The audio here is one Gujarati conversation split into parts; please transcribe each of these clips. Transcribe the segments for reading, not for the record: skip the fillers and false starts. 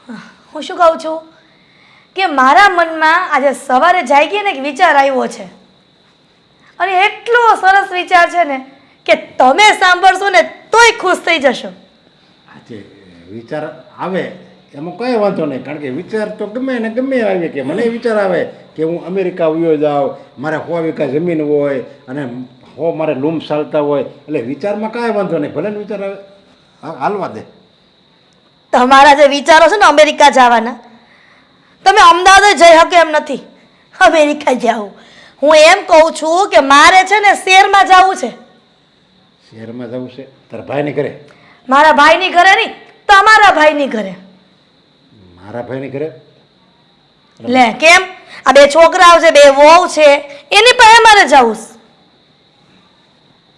હું શું કહું છું કે મારા મનમાં આજે સવારે જાગી ને એક વિચાર આવ્યો છે અને એટલો સરસ વિચાર છે ને કે તમે સાંભળશો ને તોય ખુશ થઈ જશો. આજે વિચાર આવે એમાં કઈ વાંધો નહીં, કારણ કે વિચાર તો ગમે ને ગમે આવે. કે મને વિચાર આવે કે હું અમેરિકા વયો જાઉં, મારે 100 વીઘા જમીન હોય અને મારે લૂમ ચાલતા હોય, એટલે વિચારમાં કાંઈ વાંધો નહીં, ભલે ને વિચાર આવે હાલવા દે. તમારા જે વિચારો છે ને અમેરિકા જવાના, તમે અમદાવાદ જઈ શકો એમ નથી, અમેરિકા જાઓ. હું એમ કહું છું કે મારે છે ને શહેરમાં જવું છે. શહેરમાં જવું છે? તારા ભાઈની ઘરે? મારા ભાઈની ઘરે નહીં, તમારા ભાઈની ઘરે. મારા ભાઈની ઘરે? લે કેમ? આ 2 છોકરાઓ છે, 2 વહુ છે, એની પાસે મારે જવું છે.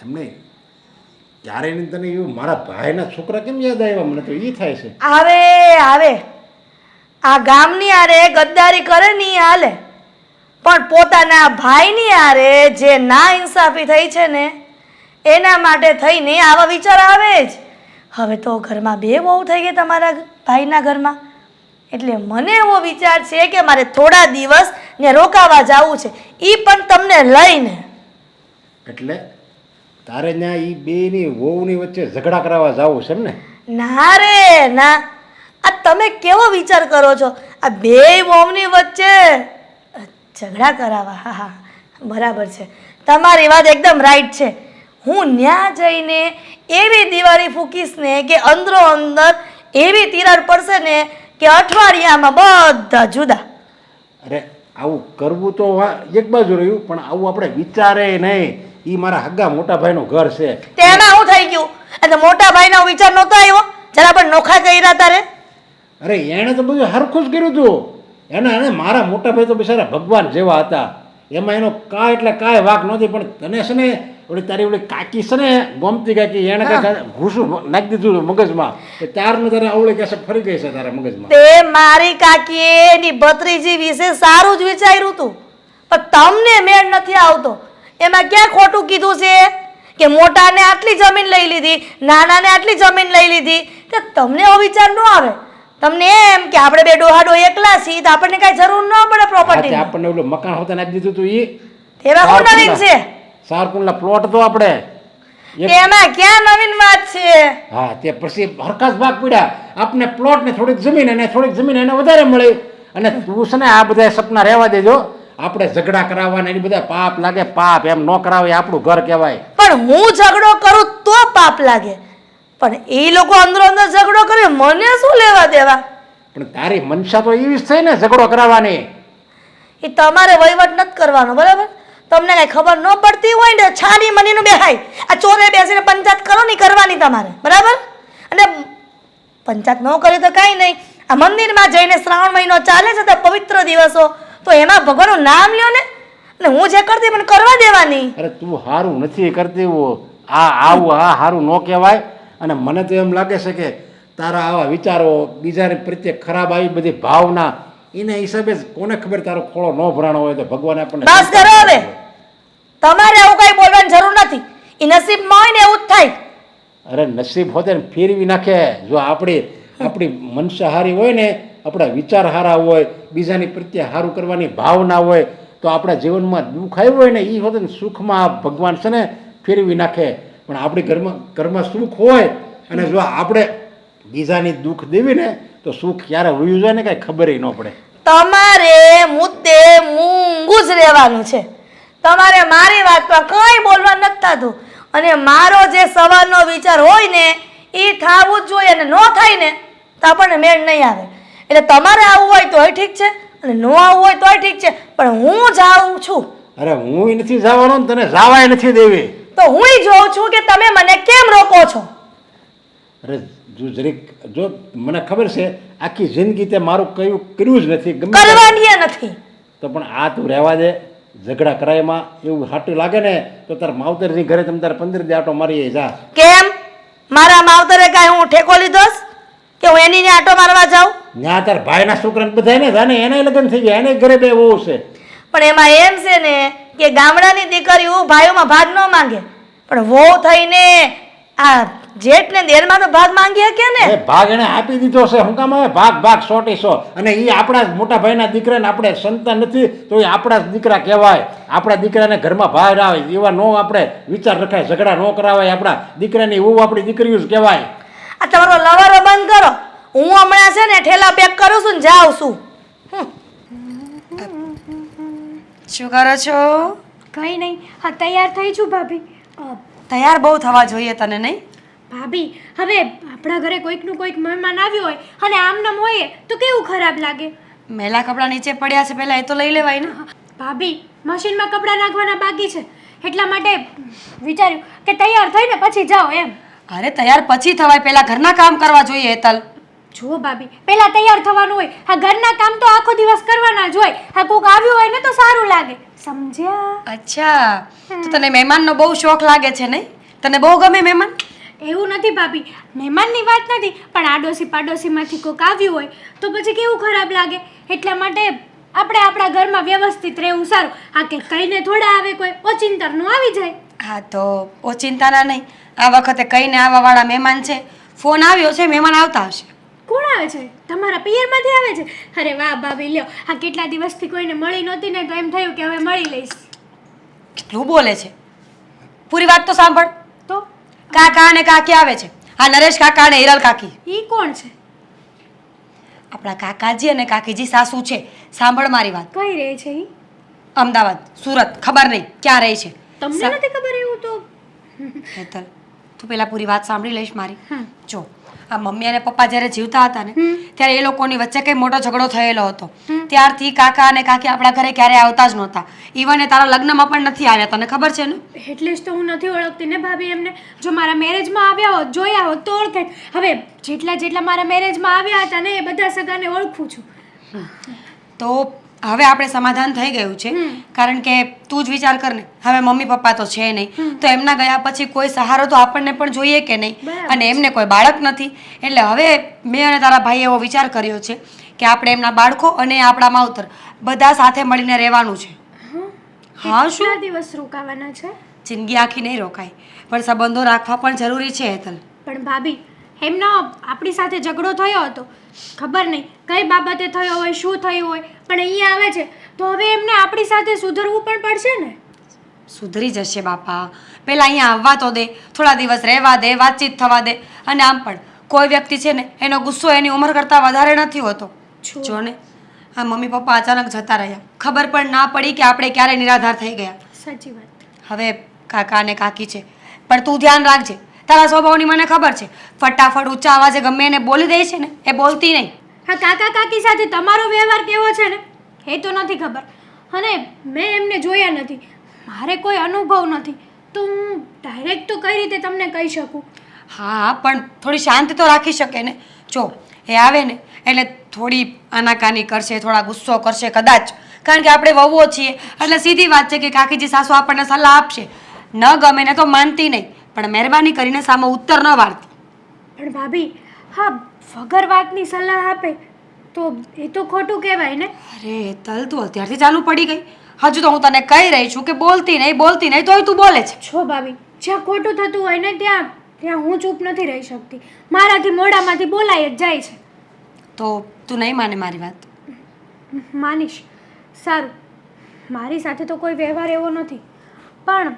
એમ નહીં, ત્યારે નહીં તને એવું મારા ભાઈના છોકરા કેમ યાદ આવ્યા? મને તો એ થાય છે. આવે આ ગામની આરે ગદ્દારી કરે ની હાલે, પણ પોતાના ભાઈની આરે જે ના ઇન્સાફી થઈ છે ને એના માટે થઈને આવા વિચાર આવે જ. હવે તો ઘરમાં 2 વહુ થઈ ગઈ તમારા ભાઈના ઘરમાં, એટલે મને એવો વિચાર છે કે મારે થોડા દિવસ ને રોકાવા જવું છે, એ પણ તમને લઈને. એટલે તારે ત્યાં એ બેની વહુની વચ્ચે ઝઘડા કરાવવા જવું છે ને? ના રે ના, આ તમે કેવો વિચાર કરો છો? આ 2 વહુની વચ્ચે ઝઘડા કરાવવા? હા હા બરાબર છે, તમારી વાત એકદમ રાઈટ છે. હું ત્યાં જઈને એવી દિવાળી ફૂકીશ ને કે અંદરો અંદર એવી તિરાડ પડશે ને કે અઠવાડિયામાં બધા જુદા. અરે આવું કરવું તો એક બાજુ રહ્યું, પણ આવું આપણે વિચારે નહીં. એ મારા હગા મોટા ભાઈનું ઘર છે. તેમાં શું થઈ ગયું? અને મોટા ભાઈનો વિચાર નહોતો આવ્યો? જરા પણ નોખા કર્યા તારે? અરે એણે તો બધું હરખું જ કર્યું હતું. એને મારા મોટા ભાઈ તો બિચારા ભગવાન જેવા હતા, એમાં એનો કાંઈ એટલે કાંઈ વાંક નહોતી. પણ તને છે ને ઓલી તારી ઓલી કાકી છે ને ગોમતી કાકી, એને કંઈક ઘૂસું નાખી દીધું મગજમાં, કે તારનું તારે અવળી કહેશે ફરી ગઈ છે તારા મગજમાં. તે મારી કાકીએ એની ભત્રીજી વિશે સારું જ વિચાર્યું હતું, પણ તમને મેળ નથી આવતો. એમાં ક્યાં ખોટું કીધું છે કે મોટાને આટલી જમીન લઈ લીધી, નાનાને આટલી જમીન લઈ લીધી? કે તમને એવો વિચાર ન આવે? તમને એમ કે આપણે 2 ડોહાડો એકલા છીએ તો આપણને કઈ જરૂર ન પડે પ્રોપર્ટી. આપણને ઓલું મકાન હોતા નાખી દીધું હતું. એમાં શું નવીન છે? સારકુંડલા પ્લોટ તો આપણે એમાં ક્યાં નવીન વાત છે? હા, તે પછી હરખાસ ભાગ પડ્યા આપને પ્લોટ ને થોડીક જમીન, અને થોડીક જમીન એને વધારે મળી. અને તું છે ને આ બધા સપના રહેવા દેજો. આપણે ઝઘડા કરાવવાના એની બધા પાપ લાગે. પાપ એમ ન કરાવે, આપણું ઘર કહેવાય. પણ હું ઝઘડો કરું તો પાપ લાગે, પણ એ લોકો અંદરો અંદર ઝઘડો કરે, મને શું લેવા દેવા? પણ તારી મનસા તો એવી જ થઈ ને ઝઘડો કરાવવાની. એ તમારે વહીવટ નથી કરવાનો, બરાબર? તમને કઈ ખબર ન પડતી હોય ને છાની મનીનું બેહાય આ ચોરે બેસીને પંચાયત કરો ની કરવાની તમારે, બરાબર? અને પંચાયત ન કરે તો કાંઈ નહીં, આ મંદિરમાં જઈને શ્રાવણ મહિનો ચાલે છે તો પવિત્ર દિવસો, તો એમાં ભગવાનનું નામ લ્યો ને. અને હું જે કરતી મને કરવા દેવાની. અરે તું સારું નથી કરતી, આવું સારું ન કહેવાય. અને મને તો એમ લાગે છે કે તારા આવા વિચારો, બીજાને પ્રત્યે ખરાબ આવી બધી ભાવના, એને હિસાબે કોને ખબર તારો ખોળો ન ભરાણો હોય તો ભગવાન આપણને. બસ કરો હવે, તમારે આવું કઈ બોલવાની જરૂર નથી. એ નસીબમાં હોય ને એવું જ થાય. અરે નસીબ હોતે ને ફેરવી નાખે. જો આપણી મનસા હારી હોય ને, આપણા વિચાર સારા હોય, બીજાની પ્રત્યે સારું કરવાની ભાવના હોય, તો આપણા જીવનમાં દુઃખ આવ્યું હોય ને એ હોતે ને સુખમાં ભગવાન છે ને ફેરવી નાખે. પણ આપણી ઘરમાં સુખ હોય અને જો આપણે બીજાની દુઃખ દેવી ને તો સુખ ક્યારે વયું જાય ને કાંઈ ખબર ન પડે. તમારે મુદ્દે મૂંગું જ રહેવાનું છે. તમારે મારી વાતમાં કંઈ બોલવા નથી થતું. અને મારો જે સવારનો વિચાર હોય ને એ થવું જ જોઈએ, અને ન થાય ને તો આપણને મેળ નહીં આવે. એટલે તમારે આવવું હોય તોય ઠીક છે, અને ન આવવું હોય તોય ઠીક છે, પણ હું જાઉં છું. અરે હું નથી જવાનો, તને જવાય નથી દેવી. તો હું જોઉં છું કે તમે મને કેમ રોકો છો. અરે જો મને ખબર છે આખી જિંદગી તે મારું કયું કર્યું જ નથી, કરવાની નથી. તો પણ આ તું રહેવા દે. ઝઘડા કરાયમાં એવું હાટું લાગે ને તો તાર માવતરની ઘરે તમે તારે 15 દી આટો મારી જા. કેમ? મારા માવતરે કાંઈ હું ઠેકો લીધો કે હું એની ને આટો મારવા જાઉં? ના, તાર ભાઈના છોકરાને બધાને જાને એને લગ્ન થઈ ગયા, એને ઘરે 2 વહુ છે. પણ એમાં એમ છે ને કે ગામડાની દીકરીઓ ભાઈઓમાં ભાગ ન માંગે, પણ વહુ થઈને આ જેઠ ને દેરમાં તો ભાગ માંગી શકે ને. એ ભાગ એને આપી દીધો છે. હું કામ હવે ભાગ 100 અને એ આપણા જ મોટા ભાઈના દીકરાને આપણે સંતાન નથી તો એ આપણા જ દીકરા કહેવાય. આપણા દીકરાને ઘરમાં ભાર આવે એવા નો આપણે વિચાર રખાય, ઝઘડા ન કરાવાય. આપણા દીકરાની એવું આપણી દીકરીઓ જ કહેવાય. આ તમારો લવારો બંધ કરો. હું હમણાં છે ને ઠેલા પેક કરું છું ને જાઉં છું. શું કરો છો? કંઈ નહીં, હા તૈયાર થઈ છું ભાભી. તૈયાર બહુ થવા જોઈએ તને, નહીં? ભાભી હવે આપણા ઘરે કોઈકનું કોઈક મહેમાન આવ્યું હોય અને આમનામ હોય તો કેવું ખરાબ લાગે. મેલા કપડાં નીચે પડ્યા છે, પહેલા એ તો લઈ લેવાય ને. ભાભી મશીનમાં કપડાં નાખવાના બાકી છે એટલા માટે વિચાર્યું કે તૈયાર થઈને પછી જાઓ એમ. અરે તૈયાર પછી થવાય, પહેલા ઘરના કામ કરવા જોઈએ હેતલ. જુઓ ભાભી, પહેલા તૈયાર થવાનું હોય. આ ઘરના કામ તો આખો દિવસ કરવાના જ હોય. આ કોક આવ્યું હોય ને તો સારું લાગે, સમજ્યા? અચ્છા, તો તને મહેમાનનો બહુ શોખ લાગે છે, નહીં? તને બહુ ગમે મહેમાન? એવું નથી ભાભી, મહેમાનની વાત નથી, પણ આડોશી પાડોશીમાંથી કોક આવ્યું હોય તો પછી કેવું ખરાબ લાગે. એટલા માટે આપણે આપણા ઘરમાં વ્યવસ્થિત રહેવું સારું. આ કે કહીને થોડા આવે કોઈ ઓચિંતરનું આવી જાય. હા તો ઓચિંતાના નહીં, આ વખતે કહીને આવવાવાળા મહેમાન છે. ફોન આવ્યો છે, મહેમાન આવતા હશે. કોણ આવે છે? તમારા પિયરમાંથી આવે છે? અરે વાહ ભાભી, લ્યો. આ કેટલા દિવસથી કોઈને મળી નહોતી ને તો એમ થયું કે હવે મળી લઈશ. કેટલું બોલે છે, પૂરી વાત તો સાંભળ. તો કાકા અને કાકી આવે છે. આ નરેશ કાકા અને હિરલ કાકી. ઈ કોણ છે? આપણા કાકાજી અને કાકીજી સાસુ છે. સાંભળ મારી વાત. કઈ રહે છે ઈ? અમદાવાદ, સુરત, ખબર નહીં ક્યાં રહે છે. તમને નથી ખબર? એવું તો હેતલ, તું પેલા પૂરી વાત સાંભળી લઈશ મારી. હમ. જો આ મમ્મી અને પપ્પા જ્યારે જીવતા હતા ને ત્યારે એ લોકોની વચ્ચે કંઈ મોટો ઝઘડો થયેલો હતો. ત્યારથી કાકા અને કાકી આપણા ઘરે ક્યારેય આવતા જ નહોતા. ઇવન એ તારા લગ્નમાં પણ નથી આવ્યા, તને ખબર છે ને? એટલે જ તો હું નથી ઓળખતી ને ભાભી એમને. જો મારા મેરેજમાં આવ્યા હોત, જોયા હોત તો ઓળખે. હવે જેટલા મારા મેરેજમાં આવ્યા હતા ને એ બધા સગાને ઓળખું છું. તો હવે આપણે સમાધાન થઈ ગયું છે. કારણ કે તું જ વિચાર કર ને, હવે મમ્મી પપ્પા તો છે નહીં, તો એમના ગયા પછી કોઈ સહારો તો આપણને પણ જોઈએ કે નહીં? બરાબર. અને એમને કોઈ બાળક નથી. એટલે હવે મેં અને તારા ભાઈએ એવો વિચાર કર્યો છે કે આપણે એમના બાળકો અને આપણા માવતર બધા સાથે મળીને રહેવાનું છે. હા, શું કેટલા દિવસ રોકાવાના છે? જિંદગી આખી નહીં રોકાય, પણ સંબંધો રાખવા પણ જરૂરી છે હેતલ. પણ ભાભી એમનો આપણી સાથે ઝઘડો થયો હતો, ખબર નહીં કઈ બાબતે થયો હોય, શું થયું હોય, પણ અહીંયા આવે છે તો હવે એમને આપણી સાથે સુધરવું પણ પડશે ને. સુધરી જશે બાપા, પહેલાં અહીંયા આવવા તો દે, થોડા દિવસ રહેવા દે, વાતચીત થવા દે. અને આમ પણ કોઈ વ્યક્તિ છે ને એનો ગુસ્સો એની ઉંમર કરતાં વધારે નથી હોતો. જો ને આ મમ્મી પપ્પા અચાનક જતા રહ્યા, ખબર પણ ના પડી કે આપણે ક્યારે નિરાધાર થઈ ગયા. સાચી વાત. હવે કાકા અને કાકી છે, પણ તું ધ્યાન રાખજે. તારા સ્વભાવની મને ખબર છે, ફટાફટ ઊંચા અવાજે ગમે એને બોલી દે છે ને, એ બોલતી નહીં. હા, કાકા કાકી સાથે તમારો વ્યવહાર કેવો છે ને એ તો નથી ખબર, અને મેં એમને જોયા નથી, મારે કોઈ અનુભવ નથી, તો હું ડાયરેક્ટ તો કઈ રીતે તમને કહી શકું? હા, પણ થોડી શાંતિ તો રાખી શકે ને. જો એ આવે ને એટલે થોડી આનાકાની કરશે, થોડા ગુસ્સો કરશે કદાચ, કારણ કે આપણે વહુઓ છીએ. એટલે સીધી વાત છે કે કાકીજી સાસુ આપણને સલાહ આપશે, ન ગમે ને તો માનતી નહીં, પણ મહેરબાની કરીને સામે ઉત્તર ન વાળતી. પણ ભાભી, હા, વગર વાતની સલાહ આપે તો એ તો ખોટું કહેવાય ને. અરે તલ, તું અત્યારથી ચાલુ પડી ગઈ. હજુ તો હું તને કહી રહી છું કે બોલતી નહીં તોય તું બોલે છે. છો ભાભી, જ્યાં ખોટું થતું હોય ને ત્યાં હું ચૂપ નથી રહી શકતી. મારાથી મોઢામાંથી બોલાય જ જાય છે. તો તું નહીં માને મારી વાત? માનીશ. સારું, મારી સાથે તો કોઈ વ્યવહાર એવો નથી, પણ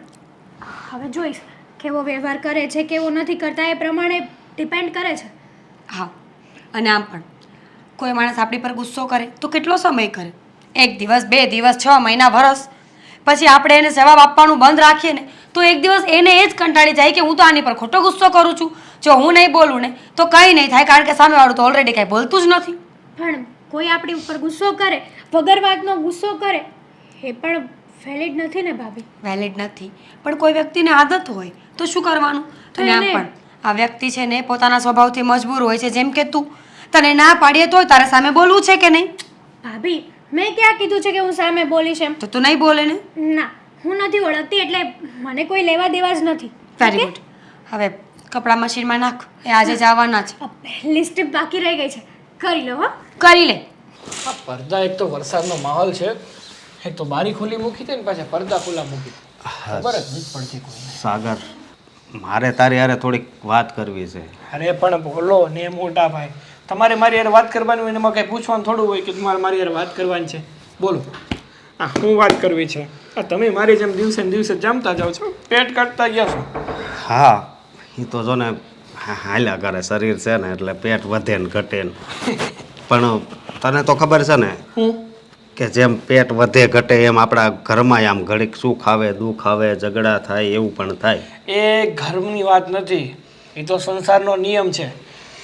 હવે જોઈશ કેવો વ્યવહાર કરે છે, કેવો નથી કરતા, એ પ્રમાણે ડિપેન્ડ કરે છે. હા, અને આમ પણ કોઈ માણસ આપણી પર ગુસ્સો કરે તો કેટલો સમય કરે? 1 દિવસ, 2 દિવસ, 6 મહિના, વરસ. પછી આપણે એને જવાબ આપવાનું બંધ રાખીએ ને તો એક દિવસ એને એ જ કંટાળી જાય કે હું તો આની પર ખોટો ગુસ્સો કરું છું. જો હું નહીં બોલું ને તો કંઈ નહીં થાય, કારણ કે સામેવાળું તો ઓલરેડી કાંઈ બોલતું જ નથી. પણ કોઈ આપણી ઉપર ગુસ્સો કરે, વગર વાતનો ગુસ્સો કરે, એ પણ વેલિડ નથી ને ભાભી? વેલિડ નથી, પણ કોઈ વ્યક્તિને આદત હોય તો શું કરવાનું? તો અને આમ એને- પણ આ વ્યક્તિ છે ને પોતાના સ્વભાવથી મજબૂર હોય છે. જેમ કે તું, તને ના પાડીએ તોય તારે સામે બોલવું છે કે નહીં? ભાભી, મેં ક્યાં કીધું છે કે હું સામે બોલીશ એમ? તો તું નહીં બોલે ને. ના, હું નથી ઓળખતી, એટલે મને કોઈ લેવા દેવા જ નથી. Very good. હવે કપડાં મશીનમાં નાખ, એ આજે જ આવવાના છે. પહેલી સ્ટેપ બાકી રહી ગઈ છે, કરી લો. હો, કરી લે. આ પડદા, એક તો વરસાદનો માહોલ છે, એક તો બારી ખુલ્લી મૂકી હતી ને પાછા પડદા ખુલ્લા મૂકી દીધા. ખબર જ નથી પડતી કોઈને. સાગર, મારે તારી હારે થોડીક વાત કરવી છે. અરે પણ બોલો ને મોટા ભાઈ, તમારે મારી યાર વાત કરવાની હોય ને એમાં કંઈ પૂછવાનું થોડું હોય કે તમારે મારી યાર વાત કરવાની છે. બોલો, હા હું વાત કરવી છે. તમે મારી જેમ દિવસે ને દિવસે જમતા જાઓ છો, પેટ કાઢતા ગયા છો. હા, એ તો જો ને હાલ્યા કરે, શરીર છે ને એટલે પેટ વધે ને ઘટે ને. પણ તને તો ખબર છે ને હું કે જેમ પેટ વધે ઘટે એમ આપણા ઘરમાં આમ ઘડીક સુખ આવે દુઃખ આવે ઝઘડા થાય એવું પણ થાય. એ ઘરની વાત નથી, એ તો સંસારનો નિયમ છે.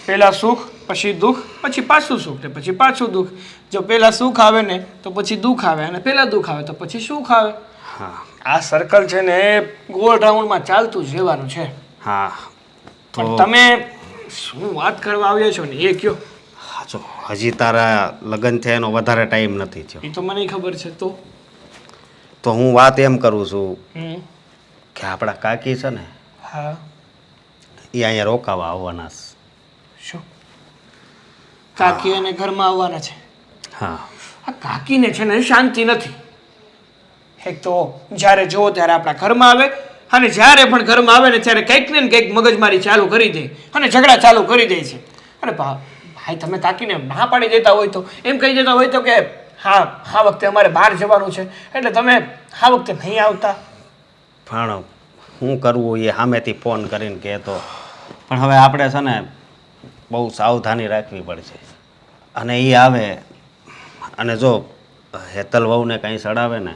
પહેલાં સુખ, પછી દુઃખ, પછી પાછું સુખ ને પછી પાછું દુઃખ. જો પહેલાં સુખ આવે ને તો પછી દુઃખ આવે, અને પહેલાં દુઃખ આવે તો પછી સુખ આવે. હા આ સર્કલ છે ને એ ગોળ રાઉન્ડમાં ચાલતું જ રહેવાનું છે. હા પણ તો તમે શું વાત કરવા આવ્યા છો ને એ કયો. હા, જો હજી તારા લગ્ન થયા એનો વધારે ટાઈમ નથી થયો. એ તો મને ખબર છે. તો હું વાત એમ કરું છું હમ કે આપણા કાકી છે ને હા એ અહીંયા રોકાવા આવવાના છે. શું કાકી અને ઘરમાં આવવાના છે? હા આ કાકીને છે ને શાંતિ નથી. એક તો જ્યારે જુઓ ત્યારે આપણા ઘરમાં આવે, અને જ્યારે પણ ઘરમાં આવે ને ત્યારે કંઈક ને કંઈક મગજમારી ચાલુ કરી દે અને ઝઘડા ચાલુ કરી દે છે. અને ભાઈ તમે કાકીને ના પાડી દેતા હોય તો, એમ કહી દેતા હોય તો કે હા આ વખતે અમારે બહાર જવાનું છે એટલે તમે આ વખતે નહીં આવતા. પણ શું કરવું એ સામેથી ફોન કરીને કહેતો. પણ હવે આપણે છે ને બહુ સાવધાની રાખવી પડશે. અને એ આવે અને જો હેતલ વહુને કાંઈ સડાવે ને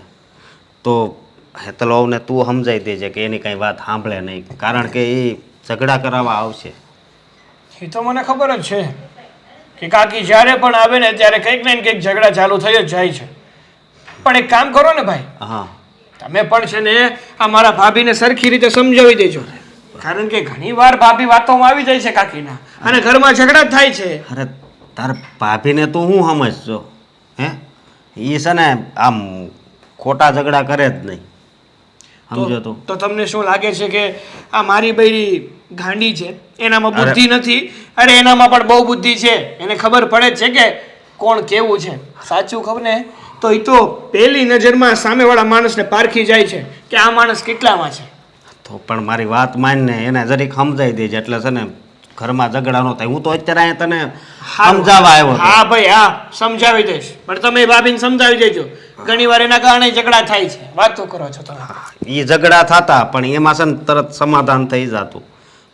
તો હેતલ વહુને તું સમજાવી દેજે કે એની કાંઈ વાત સાંભળે નહીં, કારણ કે એ ઝઘડા કરાવવા આવશે. એ તો મને ખબર જ છે કે કાકી જ્યારે પણ આવે ને ત્યારે કંઈક ને કંઈક ઝઘડા ચાલુ થઈ જ જાય છે. પણ એક કામ કરો ને ભાઈ, હા તમે પણ છે ને આ મારા ભાભીને સરખી રીતે સમજાવી દેજો, કારણ કે ઘણી વાર ભાભી વાતોમાં આવી જાય છે કાકીના, અને ઘરમાં ઝઘડા જ થાય છે. અરે તાર ભાભીને તું શું સમજજો? હે એ છે ને આમ ખોટા ઝઘડા કરે જ નહીં, સમજો તું. તો તમને શું લાગે છે કે આ મારી બૈરી ગાંડી છે, એનામાં બુદ્ધિ નથી? અરે એનામાં પણ બહુ બુદ્ધિ છે, એને ખબર પડે જ છે કે કોણ કેવું છે. સાચું ખબર ને તો એ તો પહેલી નજરમાં સામેવાળા માણસને પારખી જાય છે કે આ માણસ કેટલામાં છે. તો પણ મારી વાત માનને એને જરીક સમજાવી દેજે એટલે છે ને ઘરમાં ઝઘડા ન થાય. હું તો અત્યારે અહીંયા તને સમજાવવા આવ્યો હતો. હા ભાઈ હા, સમજાવી દઈશ, પણ તમે ભાભીને સમજાવી દેજો. ઘણી વાર એના કારણે ઝઘડા થાય છે. વાતો કરો છો તમે. એ ઝઘડા થતા પણ એમાં છે ને તરત સમાધાન થઈ જતું.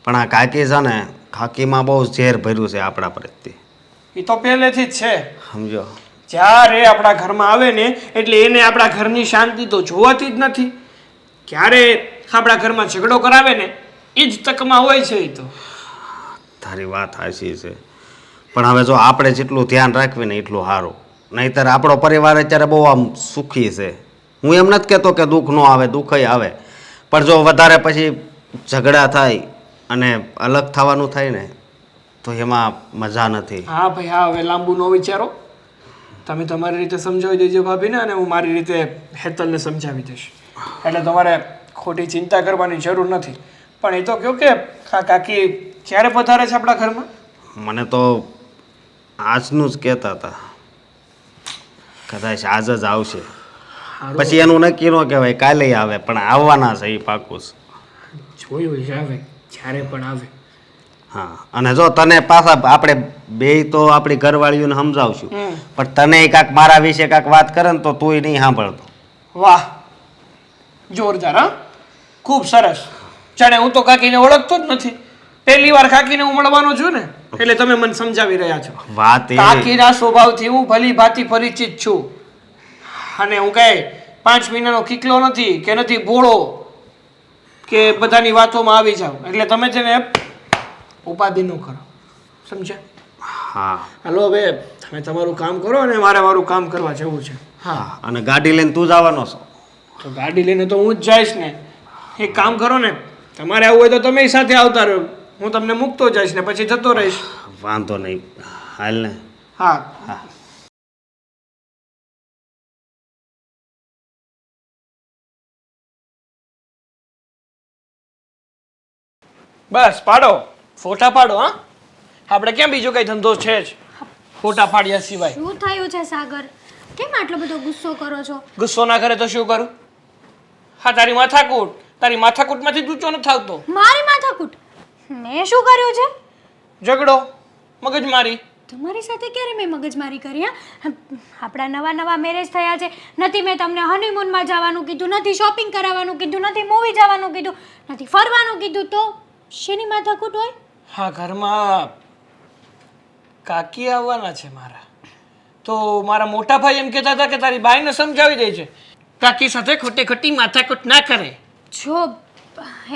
પણ આ કાકી છે ને કાકીમાં બહુ ઝેર ભર્યું છે આપણા પ્રત્યે. એ તો પહેલેથી જ છે. સમજો. જ્યારે આપણા ઘરમાં આવે ને એટલે એને આપણા ઘરની શાંતિ તો જોવાતી જ નથી. ક્યારે આપણા ઘરમાં ઝઘડો કરાવે ને એ જ તકમાં હોય છે. એ તો તારી વાત સાચી છે, પણ હવે જો આપણે જેટલું ધ્યાન રાખીએ ને એટલું સારું. નહીંતર આપણો પરિવાર અત્યારે બહુ આમ સુખી છે. હું એમ નથી કહેતો કે દુઃખ ન આવે, દુઃખય આવે, પણ જો વધારે પછી ઝઘડા થાય અને અલગ થવાનું થાય ને તો એમાં મજા નથી. હા ભાઈ હા, હવે લાંબુ ન વિચારો. તમે તમારી રીતે સમજાવી દેજો ભાભીને, અને હું મારી રીતે હેતલને સમજાવી દઈશ. એટલે તમારે ખોટી ચિંતા કરવાની જરૂર નથી. પણ એ તો કહો કે આ કાકી ક્યારે પધારે છે આપણા ઘરમાં? મને તો આજનું જ કહેતા હતા, કદાચ આજ જ આવશે. પછી એનું નક્કી ન કહેવાય, કાલે આવે, પણ આવવાના છે એ પાકું છે. જોયું છે આવે જ્યારે પણ આવે. હા, અને જો તને પાછા આપણે બેય તો આપણી ઘરવાળીઓને સમજાવશું, પણ તને કાંઈક મારા વિશે કાંઈક વાત કરે ને તો તુંય નહીં સાંભળતો. વાહ, જોરદાર હા, ખૂબ સરસ. જાણે હું તો કાકીને ઓળખતો જ નથી, પહેલી વાર કાકીને હું મળવાનો છું ને, એટલે તમે મને સમજાવી રહ્યા છો. વાત એ કાકીના સ્વભાવથી હું ભલી ભાંતિ પરિચિત છું, અને હું કઈ 5 મહિનાનો કિકલો નથી કે નથી ભોળો કે બધાની વાતોમાં આવી જાવ. એટલે તમે છે ને ઉપાધિ ન કરો, સમજ્યા? હા હાલો હવે તમે તમારું કામ કરો અને મારે મારું કામ કરવા જવું છે. હા, અને ગાડી લઈને તું જ આવવાનો છો? તો ગાડી લઈને તો હું જ જઈશ ને. એક કામ કરો ને, તમારે આવવું હોય તો તમે સાથે આવતા રહો, હું તમને મૂકતો જઈશ ને પછી જતો રહીશ. વાંધો નહીં, હાલ ને. હા હા. બસ પાડો, ફોટા પાડો. હા, આપણે ક્યાં બીજો કઈ ધંધો છે જ ફોટા પાડ્યા સિવાય? શું થયું છે સાગર? કેમ આટલો બધો ગુસ્સો કરો છો? ગુસ્સો ના કરે તો શું કરું? હા, તારી માથાકૂટ તારી માથાકૂટમાંથી જ ઊંચો નથી આવતો. મારી માથાકૂટ મેં શું કર્યું છે? ઝઘડો, મગજમારી. તમારી સાથે ક્યારે મેં મગજમારી કરી? હા, આપણા નવા નવા મેરેજ થયા છે. નથી મેં તમને હનીમૂનમાં જવાનું કીધું, નથી શોપિંગ કરાવવાનું કીધું, નથી મૂવી જવાનું કીધું, નથી ફરવાનું કીધું, તો શેની માથાકૂટ હોય? હા, ઘરમાં કાકી આવવાના છે મારા. તો મારા મોટા ભાઈ એમ કહેતા હતા કે તારી બાઈને સમજાવી દે છે કાકી સાથે ખોટે ખોટી માથાકૂટ ના કરે. જો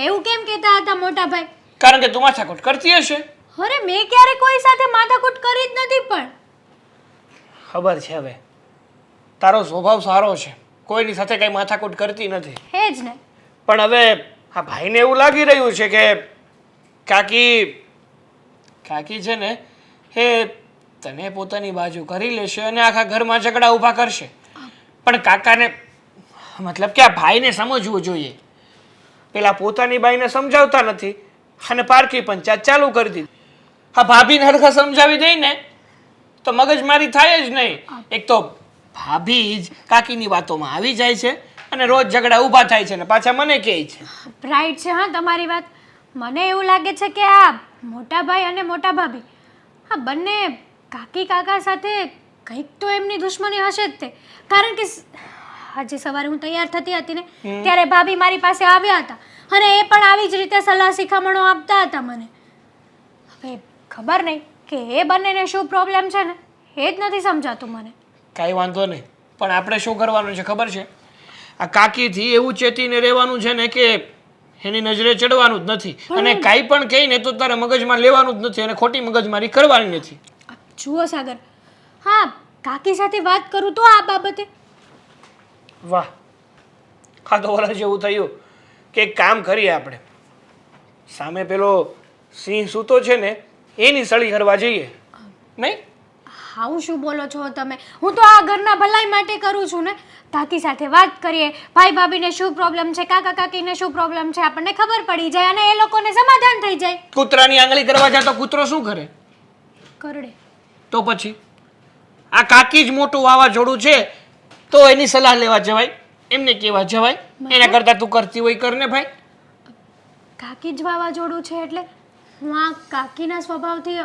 એવું કેમ કહેતા હતા મોટા ભાઈ? કારણ કે તું માથાકૂટ કરતી હશે. અરે મેં ક્યારે કોઈ સાથે માથાકૂટ કરી જ નથી. પણ ખબર છે હવે તારો સ્વભાવ સારો છે, કોઈની સાથે કઈ માથાકૂટ કરતી નથી. હે જ ને. પણ હવે આ ભાઈને એવું લાગી રહ્યું છે કે કાકી છે ને એ તને પોતાની બાજુ કરી લેશે અને આખા ઘરમાં ઝઘડા ઊભા કરશે. પણ કાકાને મતલબ કે આ ભાઈને સમજવું જોઈએ. પેલા પોતાની બાઈને સમજાવતા નથી અને પારકી પંચાયત ચાલુ કરી દીધી. હા, ભાભીને હરખા સમજાવી દઈ ને તો મગજમારી થાય જ નહીં. એક તો ભાભી જ કાકીની વાતોમાં આવી જાય છે અને રોજ ઝઘડા ઊભા થાય છે ને પાછા મને કહે છે. રાઈટ છે. હા, તમારી વાત. મને એવું લાગે છે કે આ મોટા ભાઈ અને મોટા ભાભી આ બંને કાકી કાકા સાથે કંઈક તો એમની દુશ્મની હશે જ તે. કારણ કે આજે સવારે હું તૈયાર થતી હતી ને ત્યારે ભાભી મારી પાસે આવ્યા હતા અને એ પણ આવી જ રીતે સલાહ શિખામણો આપતા હતા મને. હવે ખબર નહીં કે એ બંનેને શું પ્રોબ્લેમ છે ને એ જ નથી સમજાતું મને. કાંઈ વાંધો નહીં, પણ આપણે શું કરવાનું છે ખબર છે? આ કાકીથી એવું ચેતીને રહેવાનું છે ને કે એની નજરે ચડવાનું જ નથી અને કાંઈ પણ કહીને તો તારે મગજમાં લેવાનું જ નથી અને ખોટી મગજમારી કરવાની નથી. જુઓ સાગર, હા કાકી સાથે વાત કરું તો આ બાબતે. વાહ, આ તો વરસ જેવું થયું કે એક કામ કરીએ આપણે. સામે પેલો સિંહ સૂતો છે ને એની સળી કરવા જઈએ, નહીં? હાઉ શું બોલો છો તમે? હું તો આ ઘરના ભલાઈ માટે કરું છું ને. કાકી સાથે વાત કરીએ, ભાઈ ભાભીને શું પ્રોબ્લેમ છે, કાકા કાકીને શું પ્રોબ્લેમ છે, આપણને ખબર પડી જાય અને એ લોકોને સમાધાન થઈ જાય. કૂતરાની આંગળી કરવા જાય તો કૂતરો શું કરે? કરડે. તો પછી આ કાકી જ મોટું વાવાઝોડું છે તો એની સલાહ લેવા જવાય, એમને કેવા જવાય. એના કરતા તું કરતી હોય કરને ભાઈ. કાકી જ વાવાઝોડું છે એટલે હું આ કાકીના સ્વભાવથી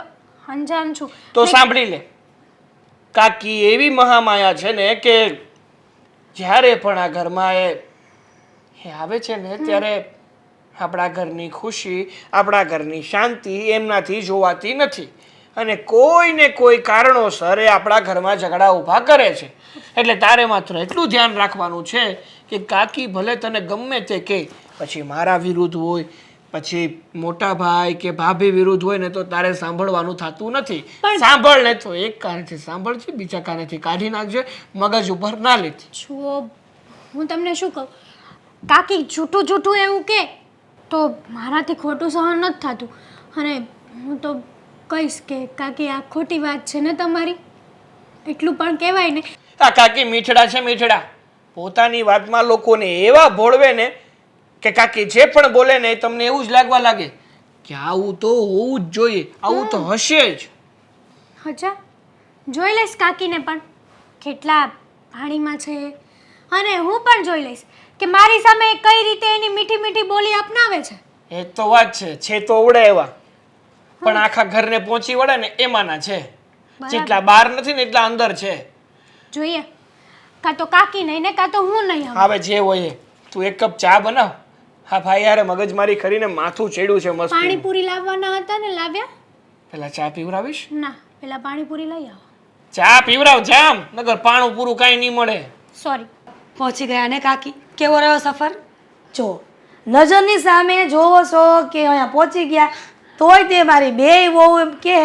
અંજાન છું. તો સાંભળી લે, કાકી એવી મહામાયા છે ને કે જ્યારે પણ આ ઘરમાં એ આવે છે ને ત્યારે આપણા ઘરની ખુશી, આપણા ઘરની શાંતિ એમનાથી જોવાતી નથી અને કોઈને કોઈ કારણોસર એ આપણા ઘરમાં ઝઘડા ઊભા કરે છે. એટલે તારે માત્ર એટલું ધ્યાન રાખવાનું છે કે કાકી ભલે તને ગમે તે કહે, પછી મારા વિરુદ્ધ હોય, પછી મોટા ભાઈ કે ભાભી વિરુદ્ધ હોય ને તો તારે સાંભળવાનું થતું નથી. સાંભળ ને તો એક કાનેથી સાંભળજે, બીજા કાનેથી કાઢી નાખજે, મગજ ઉપર ના લેતી. જુઓ હું તમને શું કહું, કાકી જૂઠું જૂઠું એવું કે તો મારાથી ખોટું સહન નથી થતું અને હું તો કહીશ કે કાકી આ ખોટી વાત છે ને તમારી, એટલું પણ કહેવાય ને. આ કાકી મીઠડા છે, મીઠડા. પોતાની વાતમાં લોકોને એવા ભોળવે ને કે કાકી જે પણ બોલે ને તમને એવું જ લાગવા લાગે કે આવું તો હોવું જ જોઈએ, આવું તો હશે જ. અચ્છા, જોઈ લઈશ કાકીને પણ કેટલા પાણીમાં છે અને હું પણ જોઈ લઈશ કે મારી સામે કઈ રીતે એની મીઠી મીઠી બોલી અપનાવે છે. એ તો વાત છે તો ઉડે એવા, પણ આખા ઘરને પહોંચી વળે ને એમાંના છે. જેટલા બહાર નથી ને એટલા અંદર છે. જોઈએ, કાં તો કાકી નહીં ને કાં તો હું નહીં. હવે જે હોય તું એક કપ ચા બનાવ. હા ભાઈ યાર મગજમારી કરીને માથું ચડ્યું છે મસ્ત. પાણીપુરી લાવવાના હતા ને લાવ્યા? પેલા ચા પીવરાવીશ? ના, પેલા પાણીપુરી લઈ આવો. ચા પીવરાવ જામ, નગર પાણું પૂરું કાંઈ નહીં મળે. સોરી. પહોંચી ગયા ને કાકી? કેવો રહ્યો સફર? જો નજરની સામે જોવો છો કે અહીંયા પહોંચી ગયા, તોય તે મારી બેય વહુ એમ કહે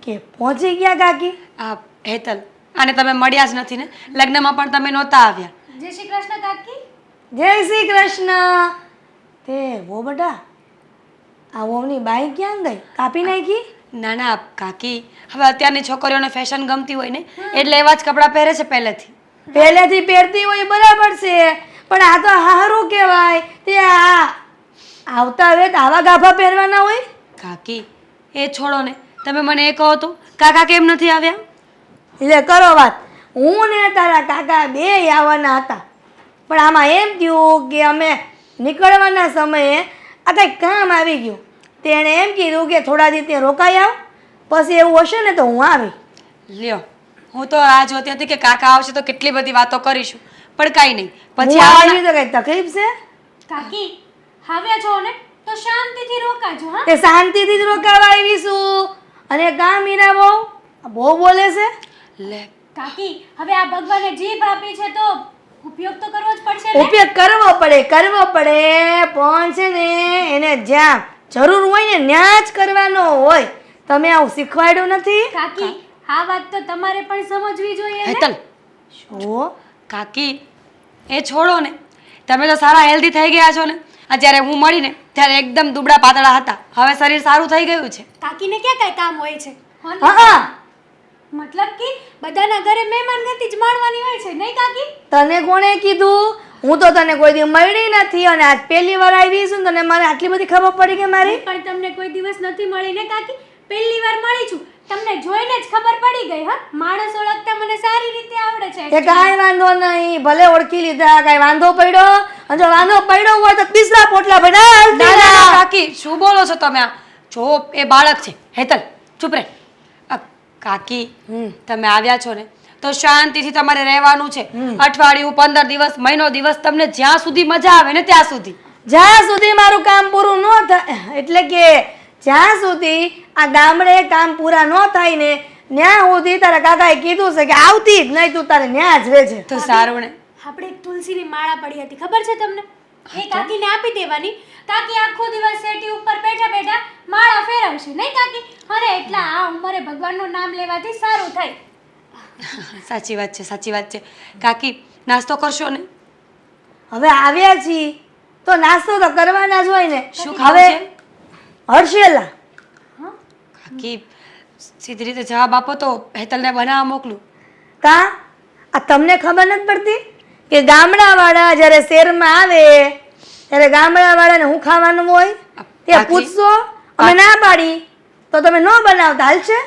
કે પહોંચી ગયા કાકી. આ હેતલ, અને તમે મળ્યા જ નથી ને, લગ્નમાં પણ તમે નહોતા આવ્યા. જય શ્રી કૃષ્ણ કાકી. જય શ્રી કૃષ્ણ. તે વો બેટા, આ વહુની બાઈ ક્યાં ગઈ? કાપી નાખી? ના ના કાકી, હવે અત્યારની છોકરીઓને ફેશન ગમતી હોય ને એટલે એવા જ કપડાં પહેરે છે પહેલેથી. પહેલેથી પહેરતી હોય બરાબર છે, પણ આ તો હારું કહેવાય. તે આવતા હવે આવા ગાભા પહેરવાના હોય? કાકી એ છોડો ને, તમે મને એ કહો તો કાકા કેમ નથી આવ્યા? એટલે કરો વાત, હું ને તારા કાકા બે આવવાના હતા, પણ આમાં એમ થયું કે અમે નીકળવાના સમયે આ કંઈક કામ આવી ગયું તેણે એમ કીધું કે થોડા દિવસ ત્યાં રોકાઈ આવ પછી એવું હશે ને તો હું આવી. લ્યો હું તો આ જોતી હતી કે કાકા આવશે તો કેટલી બધી વાતો કરીશું પણ કાંઈ નહીં પછી હું આવવાના- આવી તો કંઈક તકલીફ છે? કાકી આવ્યા છો ને તો શાંતિથી રોકાજો હા તે શાંતિથી જ રોકાવા આવીશું. અને કામ મીરા બહુ બોલે છે. લે કાકી હવે આ ભગવાને જીભ આપી છે તો ઉપયોગ તો કરવો જ પડશે ને ઉપયોગ કરવો પડે પણ છે ને એને જ્યાં જરૂર હોય ને ત્યાં જ કરવાનો હોય. તમે આવું શીખવાડ્યું નથી? કાકી આ વાત તો તમારે પણ સમજવી જોઈએ ને હેતલ શું? કાકી એ છોડો ને તમે તો સારા હેલ્ધી થઈ ગયા છો ને આ જ્યારે હું મળીને ત્યારે એકદમ દુબળા પાતળા હતા હવે શરીર સારું થઈ ગયું છે કાકીને ક્યાં કઈ કામ હોય છે હો ને? હા મતલબ કે બધાના ઘરે મહેમાન ગતિ જ માણવાની હોય છે નહીં કાકી તને કોણે કીધું? હું તો તને કોઈ દી મળી નથી અને આજ પહેલી વાર આવી છું ને તને મને આટલી બધી ખબર પડી કે મારી પણ તમને કોઈ દિવસ નથી મળી ને કાકી પહેલી વાર મળી છું તમને જોઈને જ ખબર પડી ગઈ હા માણસ ઓળખતા મને સારી રીતે આવડે છે એ કાંઈ વાંધો નહીં ભલે ઓળખી લીધા કાંઈ વાંધો પડ્યો અને જો વાંધો પડ્યો હોય તો તીસરા પોટલા બધા ના ના ના, કાકી શું બોલો છો તમે આ જો એ બાળક છે હેતલ ચૂપ રહે કાકી તમે આવ્યા છો ને તો શાંતિથી તમારે રહેવાનું છે અઠવાડિયું 15 દિવસ મહિનો દિવસ તમને જ્યાં સુધી મજા આવે ને ત્યાં સુધી જ્યાં સુધી મારું કામ પૂરું ન થાય એટલે કે જ્યાં સુધી આ ગામડે કામ પૂરા ન થાય ને ત્યાં સુધી તારા કાકાએ કીધું છે કે આવતી જ નહીં તું તારે ત્યાં જ રહેજે. તો સારું ને આપણે એક તુલસીની માળા પડી હતી ખબર છે તમને એ કાકીને આપી દેવાની કાકી આખો દિવસ સેટી ઉપર બેઠા બેઠા માળા ફેરવશે નહીં કાકી અને એટલા આ ઉંમરે ભગવાનનું નામ લેવાથી સારું થાય સાચી વાત છે કાકી નાસ્તો કરશો ને હવે આવ્યા છીએ તો નાસ્તો તો કરવાના જ હોય ને. શું ખાવું હવે છે? હર્ષેલા કાકી સીધી રીતે જવાબ આપો તો હેતલને બનાવવા મોકલું કા આ તમને ખબર નથી પડતી કે ગામડાવાળા જ્યારે શહેરમાં આવે ત્યારે ગામડાવાળાને હું ખાવાનું હોય તે બાકી- પૂછશો અમે ના પાડી તો તમે ન બનાવતા હાલશે?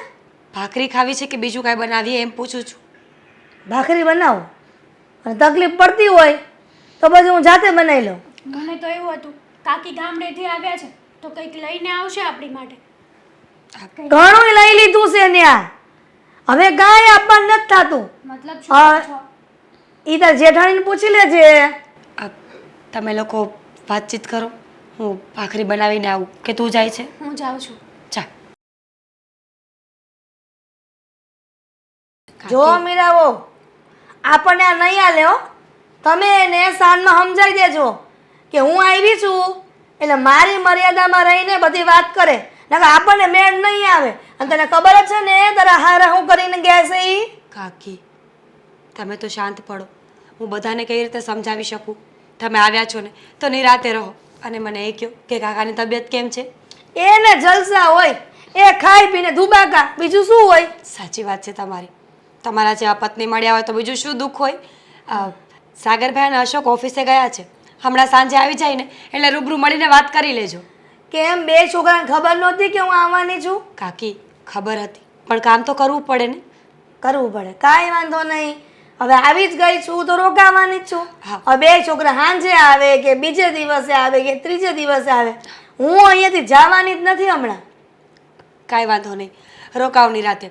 ભાખરી ખાવી છે કે બીજું કાંઈ બનાવીએ એમ પૂછું છું ભાખરી બનાવો અને તકલીફ પડતી હોય તો પછી હું જાતે બનાવી લઉં. મને તો એવું હતું કાકી ગામડેથી આવ્યા છે તો કંઈક લઈને આવશે આપણી માટે ઘણું લઈ લીધું છે ત્યાં હવે કાંઈ આપવાનું નથી થતું. મતલબ હા. શું છો ઈ તાર જેઠાણીને પૂછી લેજે. આ તમે લોકો વાતચીત કરો હું ભાખરી બનાવીને આવું કે તું જાય છે હું જાઉં છું ચા જો મીરાવો આપણને આ નહીં આલે હો. તમે એને સાંજમાં સમજાવી દેજો કે હું આવી છું એટલે મારી મર્યાદામાં રહીને બધી વાત કરે નકર આપણને મેળ નહીં આવે. અને તને ખબર જ છે ને તારા હારા હું કરીને ગયા છે ઈ? કાકી તમે તો શાંત પડો હું બધાને કઈ રીતે સમજાવી શકું તમે આવ્યા છો ને તો નિરાતે રહો અને મને એ કહો કે કાકાની તબિયત કેમ છે એને જલસા હોય એ ખાઈ પીને ધુબાકા બીજું શું હોય? સાચી વાત છે તમારી તમારા જેવા પત્ની મળ્યા હોય તો બીજું શું દુઃખ હોય સાગરભાઈ અને અશોક ઓફિસે ગયા છે હમણાં સાંજે આવી જાય ને એટલે રૂબરૂ મળીને વાત કરી લેજો કેમ બે છોકરાને ખબર નહોતી કે હું આવવાની છું? કાકી ખબર હતી પણ કામ તો કરવું પડે ને કરવું પડે કાંઈ વાંધો નહીં. હવે આવી જ ગઈ છું તો રોકાવાની જ છું. હા. હવે બે છોકરા સાંજે આવે કે બીજે દિવસે આવે કે ત્રીજે દિવસે આવે હું અહીંયાથી જવાની જ નથી હમણાં. કાંઈ વાંધો નહીં રોકાવની રાતે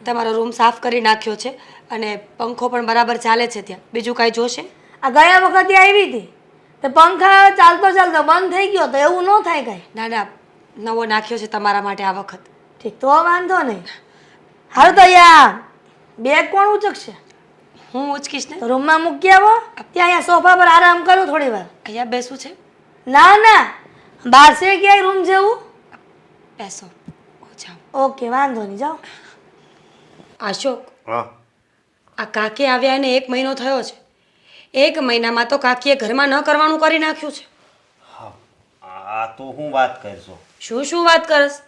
તમારો રૂમ સાફ કરી નાખ્યો છે અને પંખો પણ બરાબર ચાલે છે ત્યાં બીજું કાંઈ જોશે આ ગયા વખતે આવી હતી તો પંખા ચાલતો ચાલતો બંધ થઈ ગયો તો એવું ન થાય કાંઈ. ના ના નવો નાખ્યો છે તમારા માટે આ વખત ઠીક તો વાંધો નહીં. હાલ તો યા બેગ કોણ ઉચકશે? હું ઉચકીશ ને તો રૂમમાં મૂકી આવો ત્યાં અહીંયા સોફા પર આરામ કરું થોડી વાર. અહીંયા બેસવું છે ના ના બહાર છે ક્યાંય રૂમ જેવું? બેસો જાઓ ઓકે વાંધો નહીં જાઓ. અશોક હા આ કાકી આવ્યા એને 1 મહિનો થયો છે 1 મહિનામાં તો કાકીએ ઘરમાં ન કરવાનું કરી નાખ્યું છે આ તો હું વાત કરશો શું વાત કરસ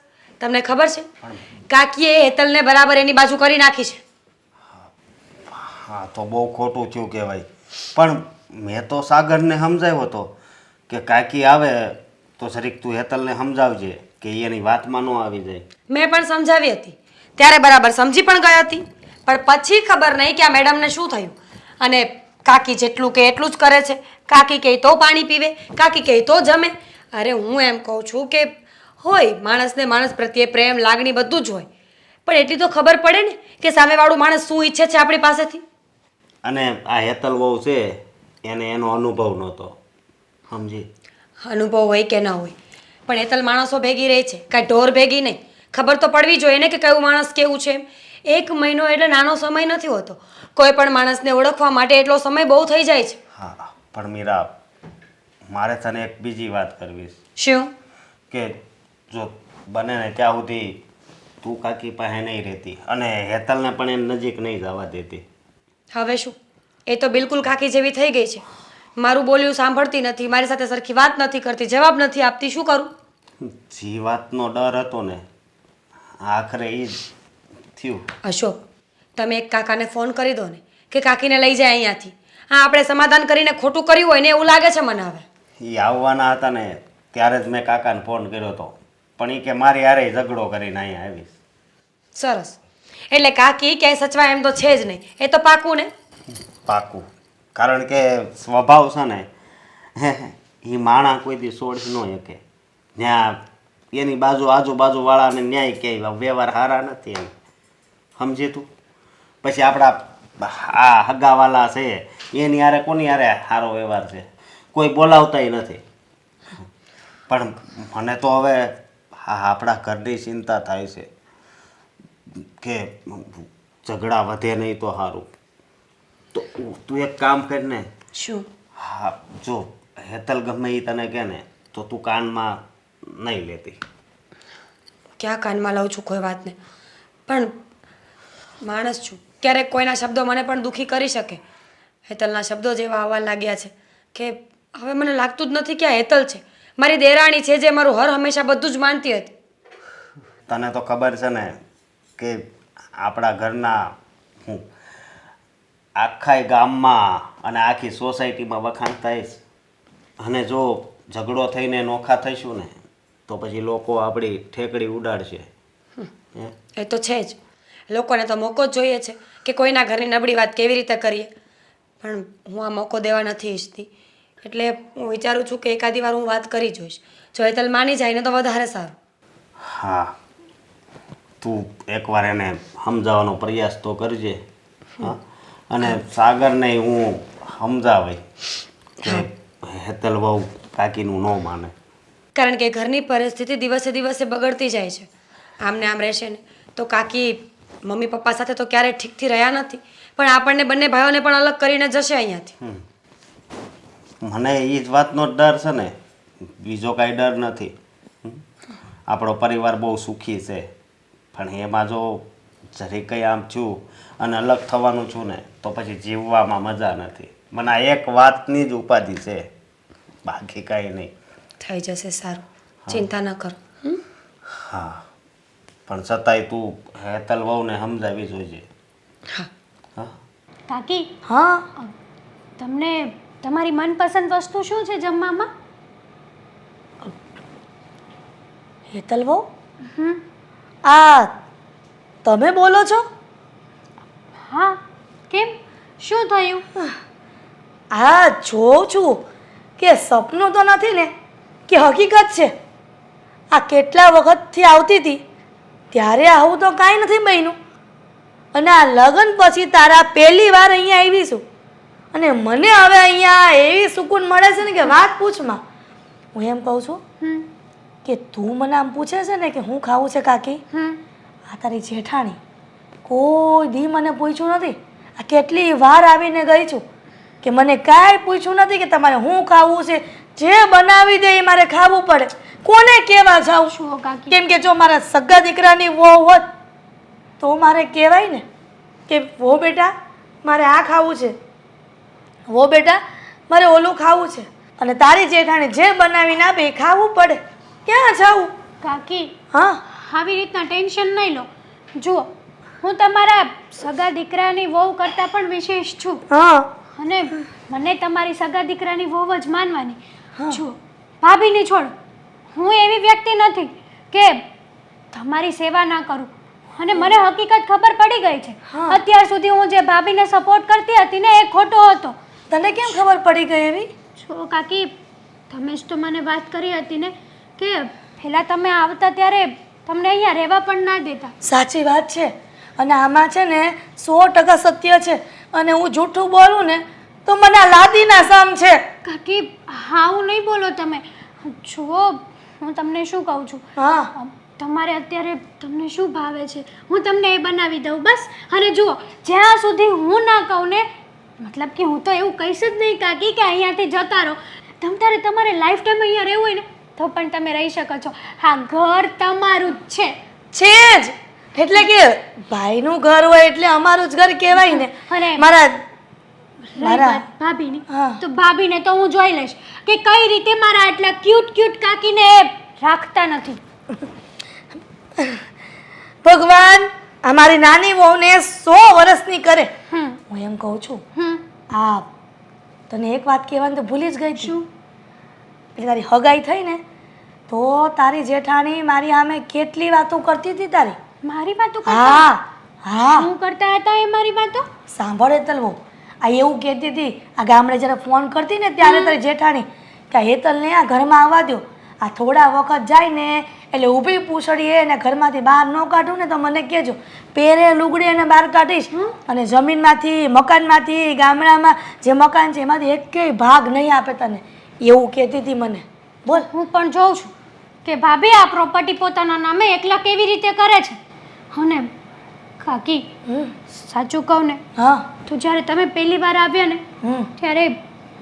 તમને ખબર છે કાકીએ હેતલને બરાબર એની બાજુ કરી નાખી છે હા તો બહુ ખોટું થયું કહેવાય પણ મેં તો સાગરને સમજાવ્યો હતો કે કાકી આવે તો જરીક તું હેતલને સમજાવજે કે એની વાતમાં ન આવી જાય મેં પણ સમજાવી હતી ત્યારે બરાબર સમજી પણ ગઈ હતી પણ પછી ખબર નહીં કે આ મેડમને શું થયું અને કાકી જેટલું કે એટલું જ કરે છે. કાકી કહે તો પાણી પીવે, કાકી કહે તો જમે. અરે હું એમ કહું છું કે હોય માણસને માણસ પ્રત્યે પ્રેમ લાગણી બધું જ હોય, પણ એટલી તો ખબર પડે ને કે સામેવાળું માણસ શું ઈચ્છે છે આપણી પાસેથી. અને આ હેતલ વહુ છે એને એનો અનુભવ નહોતો, સમજી. અનુભવ હોય કે ના હોય, પણ હેતલ માણસો ભેગી રહે છે, કાંઈ ઢોર ભેગી નહીં. ખબર તો પડવી જોઈએ ને કે કયું માણસ કેવું છે એમ. 1 મહિનો એટલે નાનો સમય નથી હોતો. કોઈ પણ માણસને ઓળખવા માટે એટલો સમય બહુ થઈ જાય છે. હા, પણ મીરા, મારે તને એક બીજી વાત કરવી છે. શું? કે જો બને ને ત્યાં સુધી તું કાકી પાસે નહીં રહેતી અને હેતલને પણ એની નજીક નહીં જવા દેતી. હવે શું? એ તો બિલકુલ કાકી જેવી થઈ ગઈ છે. મારું બોલ્યું સાંભળતી નથી, મારી સાથે સરખી વાત નથી કરતી, જવાબ નથી આપતી. શું કરું? જે વાતનો ડર હતો ને આખરે એ જ થયું. અશોક, તમે એક કાકાને ફોન કરી દો ને કે કાકીને લઈ જાય અહીંયાથી. હા, આપણે સમાધાન કરીને ખોટું કર્યું હોય ને એવું લાગે છે મને હવે. એ આવવાના હતા ને ત્યારે જ મેં કાકાને ફોન કર્યો હતો, પણ એ કે મારી હારે ઝઘડો કરીને અહીંયા આવીશ. સરસ. એટલે કાકી ક્યાંય સચવા એમ તો છે જ નહીં, એ તો પાકું ને? પાકું. કારણ કે સ્વભાવ છે ને એ માણા કોઈ દી છોડી ન શકે. ત્યાં એની આજુબાજુવાળાને ન્યાય ક્યાંય વ્યવહાર સારા નથી એમ, સમજી તું. પછી આપણા આ હગાવાલા છે એની હારે કોની હારે સારો વ્યવહાર છે, કોઈ બોલાવતાય નથી. પણ મને તો હવે આપણા ઘરની ચિંતા થાય છે કે ઝઘડા વધે નહીં તો સારું. તો તું એક કામ કર ને. શું? હા, જો હેતલ ગમે એ તને કહે ને તો તું કાનમાં નહીં લેતી. ક્યાં કાનમાં લઉં છું કોઈ વાતને? પણ માણસ છું, ક્યારેક કોઈના શબ્દો મને પણ દુઃખી કરી શકે. હેતલના શબ્દો જેવા આવવા લાગ્યા છે કે હવે મને લાગતું જ નથી કે આ હેતલ છે. મારી દેરાણી છે જે મારું હર હંમેશા બધું જ માનતી હતી. તને તો ખબર છે ને કે આપણા ઘરના હું આખા ગામમાં અને આખી સોસાયટીમાં વખાણ થઈશ, અને જો ઝઘડો થઈને નોખા થઈશું ને તો પછી લોકો આપણી ઠેકડી ઉડાડશે. એ તો છે જ. લોકોને તો મોકો જ જોઈએ છે કે કોઈના ઘરની નબળી વાત કેવી રીતે કરીએ, પણ હું આ મોકો દેવા નથી ઈચ્છતી. એટલે હું વિચારું છું કે એકાદી વાર હું વાત કરી જોઈશ. જો હેતલ માની જાય ને તો વધારે સારું. હા, તું એકવાર એને સમજાવવાનો પ્રયાસ તો કરજે. હા, અને સાગરને હું સમજાવે કે હેતલ બહુ કાકીનું ન માને. કારણ કે ઘરની પરિસ્થિતિ દિવસે દિવસે બગડતી જાય છે. આમને આમ રહેશે ને તો કાકી મમ્મી પપ્પા સાથે તો ક્યારેય ઠીકથી રહ્યા નથી, પણ આપણને બંને ભાઈઓને પણ અલગ કરીને જશે અહીંયાથી. મને એ જ વાતનો ડર છે ને, બીજો કાંઈ ડર નથી. આપણો પરિવાર બહુ સુખી છે, પણ એમાં જો જરી કંઈ આમ છું અને અલગ થવાનું છું ને તો પછી જીવવામાં મજા નથી. મને આ એક વાતની જ ઉપાધિ છે, બાકી કાંઈ નહીં. થઈ જશે સારું, ચિંતા ન કરો. હા, પણ છતાંય તું હેતલ વહુને સમજાવી જોઈએ. હા. હા, કાકી, હા, તમને તમારી મનપસંદ વસ્તુ શું છે જમવામાં? હેતલ વહુ, હમ. આ તમે બોલો છો? હા, કેમ? શું થયું? આ જોઉં છું કે સપનું તો નથી ને કે હકીકત છે. આ કેટલા વખતથી આવતી હતી ત્યારે આવું તો કાંઈ નથી બન્યું, અને આ લગ્ન પછી તારા પહેલી વાર અહીંયા આવી છું, અને મને હવે અહીંયા એવી સુકૂન મળે છે ને કે વાત પૂછમાં. હું એમ કહું છું હમ. કે તું મને આમ પૂછે છે ને કે હું ખાવું છે કાકી, હમ. આ તારી જેઠાણી કોઈ દી મને પૂછ્યું નથી. આ કેટલી વાર આવીને ગઈ છું કે મને કાંઈ પૂછ્યું નથી કે તમારે શું ખાવું છે. જે બનાવી દે એ મારે ખાવું પડે. કોને કહેવા જાઉં? શું કાકી? કેમ કે જો મારા સગા દીકરાની વહુ હોત તો મારે કહેવાય ને કે વો બેટા મારે આ ખાવું છે, વો બેટા મારે ઓલું ખાવું છે, અને તારી જેઠાણી જે બનાવીને આપે એ ખાવું પડે. ક્યાં જાવું? કાકી, હા, આવી રીતના ટેન્શન નહીં લો. જુઓ, હું તમારા સગા દીકરાની વહુ કરતાં પણ વિશેષ છું, હા, અને મને તમારી સગા દીકરાની વહુ જ માનવાની. જુઓ ભાભીની છોડ, હું એવી વ્યક્તિ નથી કે તમારી સેવા ના કરું, અને મને હકીકત ખબર પડી ગઈ છે. હા. અત્યાર સુધી હું જે ભાભીને સપોર્ટ કરતી હતી ને એ ખોટો હતો. તને કેમ ખબર પડી ગઈ એવી? છો કાકી, તમે જ તો મને વાત કરી હતી ને કે પહેલાં તમે આવતા ત્યારે તમને અહીંયા રહેવા પણ ના દેતા. સાચી વાત છે, અને આમાં છે ને 100% સત્ય છે, અને હું જૂઠું બોલું ને તો મને આ લાદીના સામ છે. કાકી હાવું નહીં બોલો તમે. જુઓ, હું તમને શું કહું છું, હા, તમારે અત્યારે તમને શું ભાવે છે હું તમને એ બનાવી દઉં બસ. અને જુઓ, જ્યાં સુધી હું ના કહું ને, મતલબ કે હું તો એવું કહીશ જ નહીં કાકી કે અહીંયાથી જતા રહો. તમારે લાઈફ ટાઈમ અહીંયા રહેવું હોય ને તો પણ તમે રહી શકો છો. હા, ઘર તમારું જ છે. છે જ. એટલે કે ભાઈનું ઘર હોય એટલે અમારું જ ઘર કહેવાય ને. અને મારા રહી વાત ભાભીની, હા. તો ભાભીને તો હું જોઈ લઈશ કે કઈ રીતે મારા આટલા ક્યુટ કાકીને રાખતા નથી. ભગવાન અમારી નાની વહુને 100 વર્ષની કરે. હું એમ કહું છું, આ તને એક વાત કહેવાની તો ભૂલી જ ગઈ છું. એટલે તારી હગાઈ થઈ ને તો તારી જેઠાણી મારી સામે કેટલી વાતો કરતી હતી તારી. મારી વાતો કરતા? હા હા, શું કરતા હતા એ મારી વાતો? સાંભળે તલવો આ એવું કહેતી હતી, આ ગામડે જ્યારે ફોન કરતી ને ત્યારે તારી જેઠાણી કે હેતલને આ ઘરમાં આવવા દો, આ થોડા વખત જાય ને એટલે ઊભી પૂછડીએ એને ઘરમાંથી બહાર ન કાઢું ને તો મને કહેજો, પહેરે લુગડી એને બહાર કાઢીશ. અને જમીનમાંથી મકાનમાંથી ગામડામાં જે મકાન છે એમાંથી એકેય ભાગ નહીં આપે તને, એવું કહેતી હતી મને. બોલ. હું પણ જોઉં છું કે ભાભી આ પ્રોપર્ટી પોતાના નામે એકલા કેવી રીતે કરે છે. અને કાકી સાચું કહું ને હા. તો જ્યારે તમે પહેલી વાર આવ્યા ને ત્યારે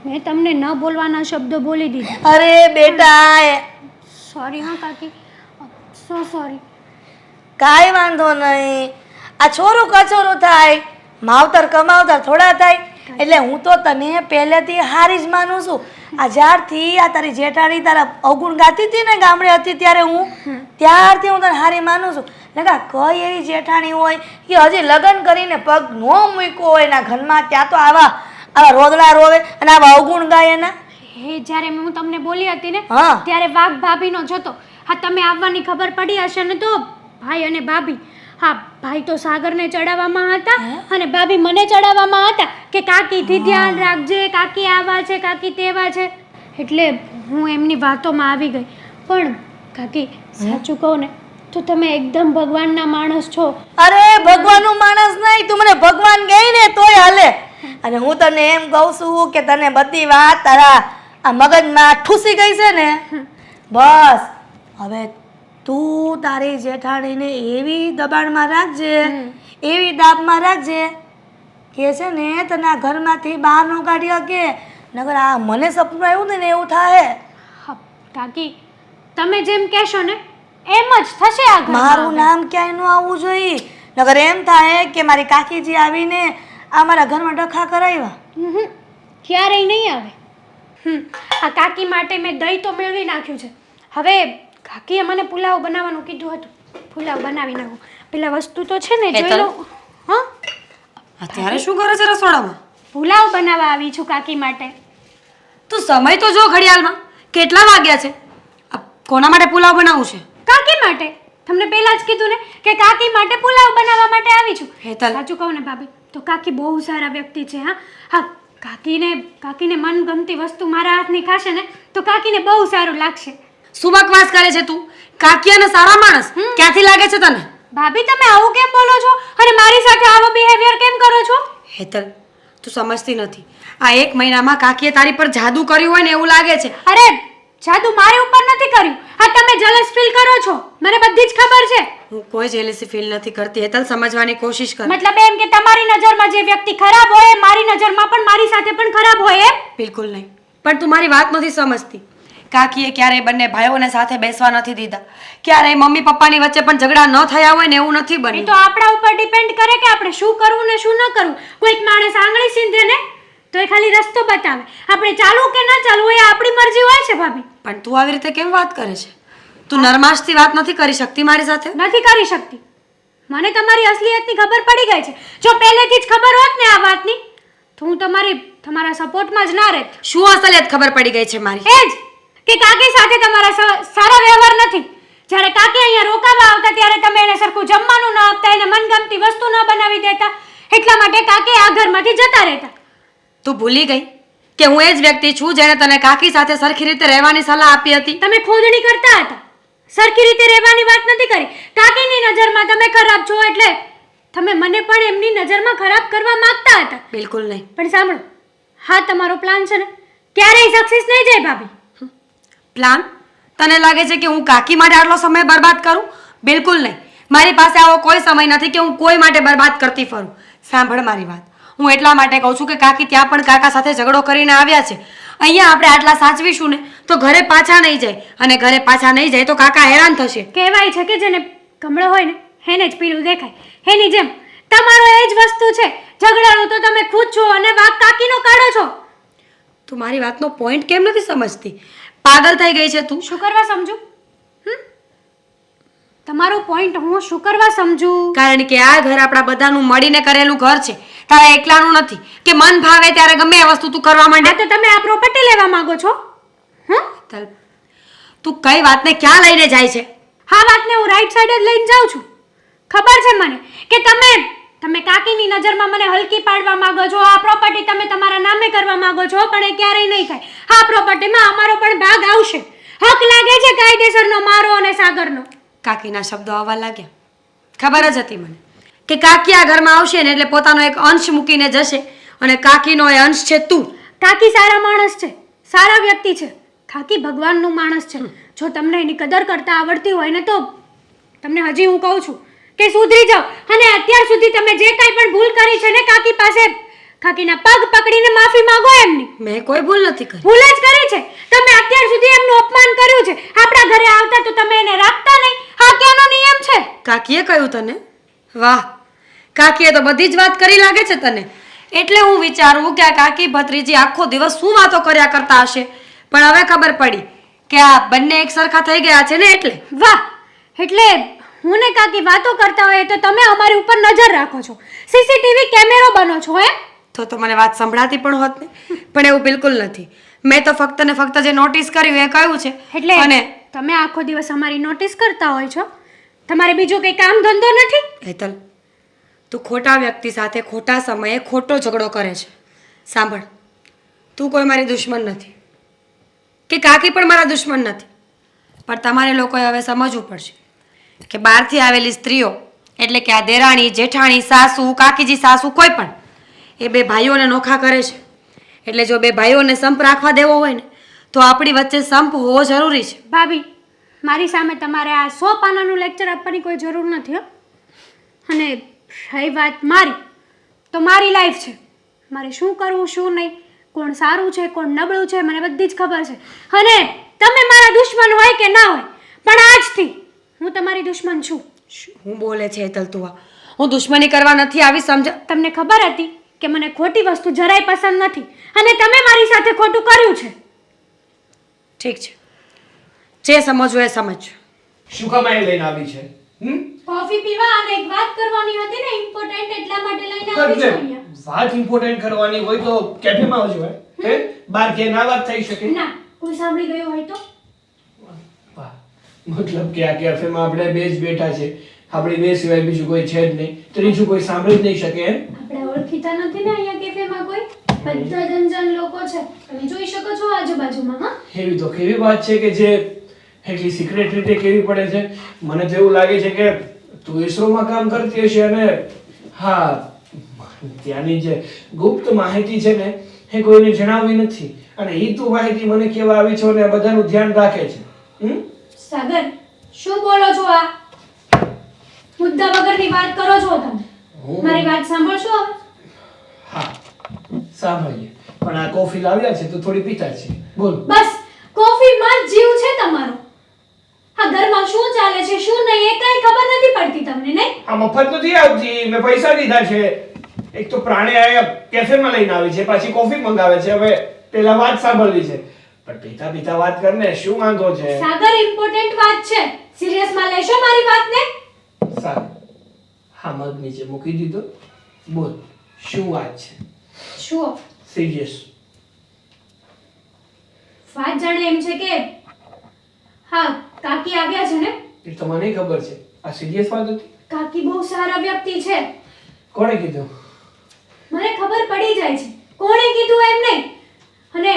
મેં તમને ન બોલવાના શબ્દો બોલી દીધા. અરે બેટા, સોરી હા કાકી, સો સોરી. કાંઈ વાંધો નહીં, આ છોરું કચોરું થાય, માવતર કમાવતર થોડા થાય. એટલે હું તો તને પહેલેથી હારી જ માનું છું. આ જ્યારથી આ તારી જેઠાણી તારા અવગુણ ગાતી હતી ને ગામડે હતી ત્યારે ત્યારથી હું તને હારી માનું છું. લગા કઈ એવી જેઠાણી હોય કે હજી લગ્ન કરીને પગ ન મૂક્યો હોય એના ઘરમાં, ત્યાં તો આવા રોદડા રોવે અને આવા અવગુણ ગાય એના. હે, જ્યારે હું તમને બોલી હતી ને હા. ત્યારે વાઘ ભાભીનો જ હતો. હા, તમે આવવાની ખબર પડી હશે ને તો ભાઈ અને ભાભી, હા ભાઈ તો સાગરને ચડાવવામાં હતા અને ભાભી મને ચડાવવામાં હતા કે કાકીથી ધ્યાન રાખજે, કાકી આવા છે, કાકી તેવા છે. એટલે હું એમની વાતોમાં આવી ગઈ. પણ કાકી સાચું કહું ને તો તમે એકદમ ભગવાનના માણસ છો. અરે ભગવાનનો માણસ નહીં, તું મને ભગવાન ગઈ ને તોય હાલે. અને હું તને એમ કહું છું કે તને બધી વાત તારા આ મગજમાં ઠૂસી ગઈ છે ને, બસ હવે તું તારી જેઠાણીને એવી દબાણમાં રાખજે, એવી દાબમાં રાખજે કે છે ને તને આ ઘરમાંથી બહાર ન કાઢી શકે. નગર આ મને સપનું આવ્યું ને એવું થાય. હા, કાકી તમે જેમ કહેશો ને એમ જ થશે. આ ઘરમાં મારું નામ ક્યાંય ન આવવું જોઈએ. નગર એમ થાય કે મારી કાકીજી આવીને આ મારા ઘરમાં ડખા કરાવ્યા. ક્યારેય નહીં આવે. આ કાકી માટે મેં દહીં તો મેળવી નાખ્યું છે. હવે કાકીએ મને પુલાવ બનાવવાનું કીધું હતું, પુલાવ બનાવી નાખું. પેલા વસ્તુ તો છે ને જોઈ લો. હા, અત્યારે શું કરે છે રસોડામાં? પુલાવ બનાવવા આવી છું કાકી માટે. તું સમય તો જો ઘડિયાળમાં, કેટલા વાગ્યા છે? આ કોના માટે પુલાવ બનાવવું છે? કાકી માટે. તમને પહેલા જ કીધું ને કે કાકી માટે પુલાવ બનાવવા માટે આવી છું. હેતલ, સાચું કહું ને ભાભી તો કાકી બહુ સારા વ્યક્તિ છે. હા હા, કાકીને મનગમતી વસ્તુ મારા હાથની ખાશે ને તો કાકીને બહુ સારું લાગશે. શું બકવાસ કરે છે તું? કાકી અને સારા માણસ ક્યાંથી લાગે છે તને? ભાભી તમે આવું કેમ બોલો છો અને મારી સાથે આવો બિહેવિયર કેમ કરો છો? હેતલ, તું સમજતી નથી. આ 1 મહિનામાં કાકીએ તારી પર જાદુ કર્યું હોય ને એવું લાગે છે. અરે જાદુ મારી ઉપર નથી કર્યું. હા, તમે જેલસ ફીલ કરો છો, મને બધી જ ખબર છે. હું કોઈ જેલસી ફીલ નથી કરતી. હેતલ, સમજવાની કોશિશ કર. મતલબ એમ કે તમારી નજરમાં જે વ્યક્તિ ખરાબ હોય મારી નજરમાં પણ મારી સાથે પણ ખરાબ હોય એમ? બિલકુલ નહીં. પણ તું મારી વાત નથી સમજતી. કાકીએ ક્યારેય બંને ભાઈઓને સાથે બેસવા નથી દીધા, ક્યારેય મમ્મી પપ્પાની વચ્ચે પણ ઝઘડા ન થયા હોય ને એવું નથી એ બન્યું. તો આપણા ઉપર ડિપેન્ડ કરે કે આપણે શું કરવું ને શું ન કરવું. કોઈક માણસ આંગળી સીંધે ને તો એ ખાલી રસ્તો બતાવે, આપણે ચાલવું કે ના ચાલવું એ આપણી મરજી હોય છે ભાભી. પણ તું આવી રીતે કેમ વાત કરે છે? તું નરમાશથી વાત નથી કરી શકતી મારી સાથે? નથી કરી શકતી. મને તમારી અસલિયતની ખબર પડી ગઈ છે. જો પહેલેથી જ ખબર હોત ને આ વાતની તો હું તમારા સપોર્ટમાં જ ના રહેત. શું અસલિયત ખબર પડી ગઈ છે મારી? એ જ કે કાકી સાથે તમારા સારા વ્યવહાર નથી. જ્યારે કાકી અહીંયા રોકાવા આવતા ત્યારે તમે એને સરખું જમવાનું ન આપતા, એને મનગમતી વસ્તુ ન બનાવી દેતા, એટલા માટે કાકી આ ઘરમાંથી જતા રહેતા. તું ભૂલી ગઈ કે હું એ જ વ્યક્તિ છું જેણે તને કાકી સાથે સરખી રીતે રહેવાની સલાહ આપી હતી? તમે ખોદણી કરતા હતા, સરખી રીતે રહેવાની વાત નથી કરી. કાકીની નજરમાં તમે ખરાબ છો એટલે તમે મને પણ એમની નજરમાં ખરાબ કરવા માંગતા હતા. બિલકુલ નહીં. પણ સાંભળો, હા તમારો પ્લાન છે ને ક્યારેય સક્સેસ નહીં જાય ભાભી. પ્લાન? તને લાગે છે કે હું કાકી માટે આટલો સમય બરબાદ કરું? બિલકુલ નહીં. મારી પાસે આવો કોઈ સમય નથી કે હું કોઈ માટે બરબાદ કરતી ફરું. સાંભળ મારી વાત, હું એટલા માટે કહું છું કે કાકી ત્યાં પણ કાકા સાથે ઝઘડો કરીને આવ્યા છે. અહીંયા આપણે આટલા સાચવીશું ને તો ઘરે પાછા નહીં જાય, અને ઘરે પાછા નહીં જાય તો કાકા હેરાન થશે. કહેવાય છે કે જેને કમળો હોય ને એને જ પીળું દેખાય. એની જેમ તમારો એ જ વસ્તુ છે. ઝઘડાનું તો તમે ખુદ છો અને વાક કાકીનો કાઢો છો. તું મારી વાતનો પોઈન્ટ કેમ નથી સમજતી? પાગલ થઈ ગઈ છે તું? શું કરવા સમજુ? તમારો પોઈન્ટ હું શું કરવા સમજુ? કારણ કે આ ઘર આપણા બધાનું મળીને કરેલું ઘર છે, તારા એકલાનું નથી કે મન ભાવે ત્યારે ગમે એ વસ્તુ તું કરવા માંડે. તો તમે આ પ્રોપર્ટી લેવા માંગો છો? તું કઈ વાતને ક્યાં લઈને જાય છે? હા, વાતને હું રાઈટ સાઈડ જ લઈને જાઉં છું. ખબર છે મને કે તમે કાકીની નજરમાં મને હલકી પાડવા માંગો છો. આ પ્રોપર્ટી તમે તમારા નામે કરવા માંગો છો, પણ એ ક્યારેય નહીં થાય. આ પ્રોપર્ટીમાં અમારો પણ ભાગ આવશે. હક લાગે છે કાયદેસરનો મારો અને સાગરનો. કાકીના શબ્દો આવવા લાગ્યા. ખબર જ હતી મને કે કાકી આ ઘરમાં આવશે ને એટલે પોતાનો એક અંશ મૂકીને જશે, અને કાકીનો એ અંશ છે તું. કાકી સારા માણસ છે, સારા વ્યક્તિ છે. કાકી ભગવાનનું માણસ છે. જો તમને એની કદર કરતા આવડતી હોય ને તો તમને હજી હું કહું છું કે સુધરી જાઓ. અને અત્યાર સુધી તમે જે કાંઈ પણ ભૂલ કરી છે ને કાકી પાસે કાકીના પગ પકડીને માફી માંગો એમની. મેં કોઈ ભૂલ નથી કરી. ભૂલ જ કરી છે તમે. અત્યાર સુધી એમનું અપમાન કર્યું છે. આપણા ઘરે આવતા તો તમે એને રાખતા નહીં. હા, ક્યાંનો નિયમ છે? કાકીએ કહ્યું તને? વાહ, કાકીએ તો બધી જ વાત કરી લાગે છે તને. એટલે હું વિચારું કે આ કાકી ભત્રીજી આખો દિવસ શું વાતો કર્યા કરતા હશે, પણ હવે ખબર પડી કે આ બંને એક સરખા થઈ ગયા છે ને એટલે. વાહ, એટલે હું ને કાકી વાતો કરતા હોય તો તમે અમારી ઉપર નજર રાખો છો, સીસીટીવી કેમેરો બનો છો એમ? તો મને વાત સંભળાતી પણ હોત ને. પણ એવું બિલકુલ નથી. મેં તો ફક્ત ને ફક્ત જે નોટિસ કર્યું એ કહ્યું છે. એટલે અને તમે આખો દિવસ અમારી નોટિસ કરતા હોય છો? તમારે બીજું કંઈ કામ ધંધો નથી? હેતલ, તું ખોટા વ્યક્તિ સાથે ખોટા સમયે ખોટો ઝઘડો કરે છે. સાંભળ, તું કોઈ મારી દુશ્મન નથી કે કાકી પણ મારા દુશ્મન નથી, પણ તમારે લોકોએ હવે સમજવું પડશે કે બહારથી આવેલી સ્ત્રીઓ એટલે કે આ દેરાણી, જેઠાણી, સાસુ, કાકીજી સાસુ, કોઈ પણ એ બે ભાઈઓને નોખા કરે છે. એટલે જો બે ભાઈઓને સંપ રાખવા દેવો હોય ને તો આપણી વચ્ચે સંપ હોવો જરૂરી છે. ભાભી, મારી સામે તમારે આ 100 પાનાનું લેક્ચર આપવાની કોઈ જરૂર નથી હો. અને રહી વાત મારી, તો મારી લાઈફ છે. મારે શું કરવું શું નહીં, કોણ સારું છે કોણ નબળું છે મને બધી જ ખબર છે. અને તમે મારા દુશ્મન હોય કે ના હોય, પણ આજથી હું તમારી દુશ્મન છું. હું બોલે છે હેતલ તું? હું દુશ્મની કરવા નથી આવી, સમજ? તમને ખબર હતી કે મને ખોટી વસ્તુ જરાય પસંદ નથી, અને તમે મારી સાથે ખોટું કર્યું છે. ઠીક છે, જે સમજવું એ સમજ. શું કામ અહીં લઈને આવી છે? કોફી પીવા અને એક વાત કરવાની હતી ને ઇમ્પોર્ટન્ટ, એટલા માટે લઈને આવી છું અહીંયા. વાત ઇમ્પોર્ટન્ટ કરવાની હોય તો કેફેમાં આવજો હે. બાર કે ના વાત થઈ શકે? ના, કોઈ સાંભળી ગયું હોય તો? વાહ, મતલબ કે આ કેફેમાં આપણે બે જ બેઠા છે, આપણી બે સિવાય બીજું કોઈ છે જ નહીં, ત્રીજું કોઈ સાંભળી જ નહીં શકે એમ? આપણે ઓળખીતા નથી ને અહીંયા કેફેમાં કોઈ. બધા જનજન લોકો છે, તમે જોઈ શકો છો આજુબાજુમાં. હા, એવી તો કેવી વાત છે કે જે એટલી સિક્રેટ રીતે કેવી પડે છે. મને તો એવું લાગે છે કે તું ઇસરોમાં કામ કરતી હશે અને હા, ત્યાંની જે ગુપ્ત માહિતી છે ને એ કોઈને જણાવી નથી, અને એ તું માહિતી મને કેવા આવી છે અને બધાનું ધ્યાન રાખે છે. સાગર, શું બોલો છો? આ મુદ્દા વગરની વાત કરો છો તમે. મારી વાત સાંભળશો હવે? હા, સાંભળીએ, પણ આ કોફી લાવ્યા છે તો થોડી પીતા છે. બોલ. બસ કોફીમાં જ જીવ છે તમારો. આ ઘરમાં શું ચાલે છે શું નહીં એ કઈ ખબર નથી પડતી તમને, નહીં? આ મફત નથી આવતી, મેં પૈસા દીધા છે. એક તો પ્રાણી આયા કેફેમાં લઈને આવી છે, પાછી કોફી મંગાવે છે. હવે પેલા વાત સાંભળવી છે, પણ પીતા પીતા વાત કરને શું વાંધો છે? સાગર, ઇમ્પોર્ટન્ટ વાત છે, સિરિયસમાં લેશો મારી વાતને? સારું, હા, મગ નીચે મૂકી દીધો. બોલ, શું વાત છે? શું સિરિયસ વાત? જાણે એમ છે કે હા, કાકી આવ્યા છે ને? એ તો મને ખબર છે. આ સિરિયસ વાત હતી? કાકી બહુ સારા વ્યક્તિ છે. કોણે કીધું? મને ખબર પડી જાય છે. કોણે કીધું એમ નહીં, અને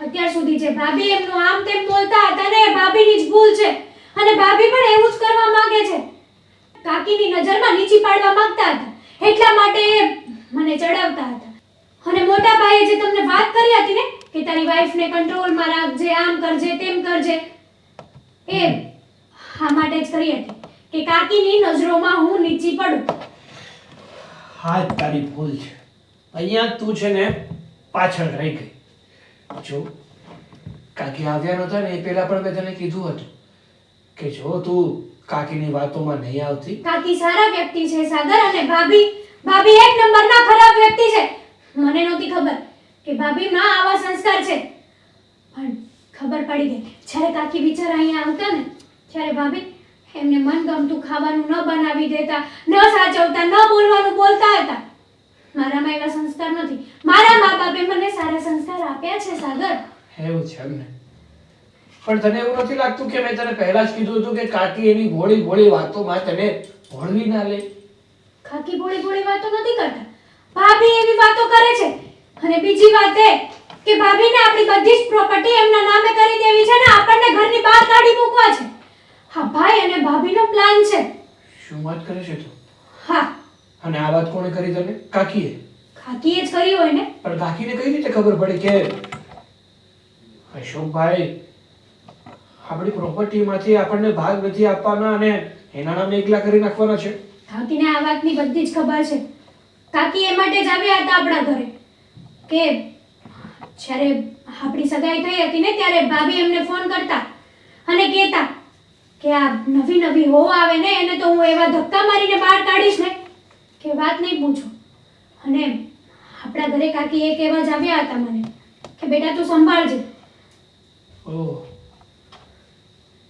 અત્યાર સુધી જે ભાભી એમનું આમ તેમ બોલતા હતા ને એ ભાભીની જ ભૂલ છે અને ભાભી પણ એવું જ કરવા માંગે છે. કાકીની નજરમાં નીચી પાડવા માંગતા હતા એટલા માટે એ મને ચડાવતા હતા. અને મોટા ભાઈએ જે તમને વાત કરી હતી ને કે તારી વાઈફને કંટ્રોલમાં રાખજે, આમ કરજે, તેમ કરજે, એ આ માટે જ કરી હતી કે કાકીની નજરોમાં હું નીચી પડું. હા જ તારી ભૂલ છે. અહીંયા તું છે ને પાછળ રહી ગઈ. જો કાકી આવ્યા નહોતા ને એ પહેલા પણ મેં તને કીધું હતું કે જો તું કાકીની વાતોમાં નહીં આવતી. કાકી સારા વ્યક્તિ છે સાગર, અને ભાભી એક નંબરના ખરાબ વ્યક્તિ છે. મને નહોતી ખબર કે ભાભીમાં આવા સંસ્કાર છે, પણ ખબર પડી ગઈ જ્યારે કાકી બિચારા અહીંયા આવતા ને ત્યારે ભાભી એમને મનગમતું ખાવાનું ન બનાવી દેતા, ન સાચવતા, ન બોલવાનું બોલતા હતા. મારામાં એવા સંસ્કાર નથી. મારા મા બાપે મને સારા સંસ્કાર આપ્યા છે સાગર. એવું છે એમને? પણ તને એવું નથી લાગતું કે મેં તને પહેલા જ કીધું હતું કે કાકી એની ભોળી ભોળી વાતોમાં તને ભોળવી ના લે? કાકી ભોળી ભોળી વાતો નથી કરતા, ભાભી એવી વાતો કરે છે. અને બીજી વાત એ કે ભાભીને આપણી બધી જ પ્રોપર્ટી એમના નામે કરી દેવી છે ને આપણને ઘરની બહાર કાઢી મૂકવા છે. હા, ભાઈ અને ભાભીનો પ્લાન છે. શું વાત કરે છે તું? હા, અને આ વાત કોણે કરી તને? કાકીએ? કાકીએ જ કરી હોય ને. પણ કાકીને કઈ રીતે ખબર પડી કે અશોકભાઈ આપણી પ્રોપર્ટીમાંથી આપણને ભાગ નથી આપવાના અને એના નામે એકલા કરી નાખવાના છે? કાકીને આ વાતની બધી જ ખબર છે. કાકી એ માટે જ આવ્યા હતા આપણા ઘરે કે જ્યારે આપણી સગાઈ થઈ હતી ને ત્યારે ભાભી એમને ફોન કરતા અને કહેતા કે આ નવી નવી હો આવે ને એને તો હું એવા ધક્કા મારીને બહાર કાઢીશ ને કે વાત નહીં પૂછો. અને આપણા ઘરે કાકી એક એવા જ આવ્યા હતા મને કે બેટા તું સંભાળજે. ઓહ,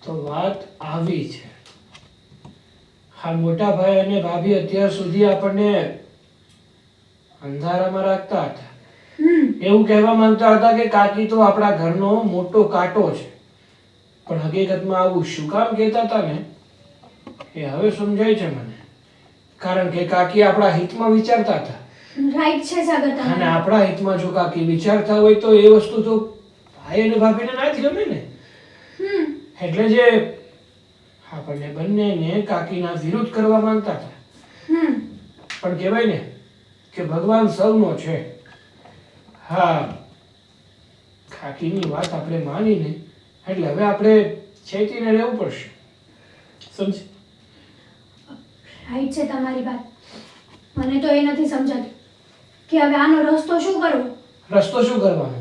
તો વાત આવી છે. હા, મોટા ભાઈ અને ભાભી અત્યાર સુધી આપણને અંધારામાં રાખતા હતા. એવું કહેવા માંગતા હતા કે કાકી તો આપણા ઘરનો મોટો કાંટો છે. પણ હકીકતમાં આવું શું કામ કહેતા હતા ને એ હવે સમજાય છે મને. કારણ કે કાકી આપણા હિતમાં વિચારતા હતા. રાઈટ છે સાગર અને તમારું. આપણા હિતમાં જો કાકી વિચારતા હોય તો એ વસ્તુ તો ભાઈ અને ભાભીને ના જ ગમે ને. એટલે જે આપણને બંનેને કાકીના વિરુદ્ધ કરવા માંગતા હતા. પણ કહેવાય ને કે ભગવાન સૌનો છે. હા, કાકીની વાત આપણે માનીને એટલે હવે આપણે છેતીને રહેવું પડશે. સમજ? રાઈટ છે તમારી વાત. મને તો એ નથી સમજાતું કે હવે આનો રસ્તો શું કરવો. રસ્તો શું કરવાનો?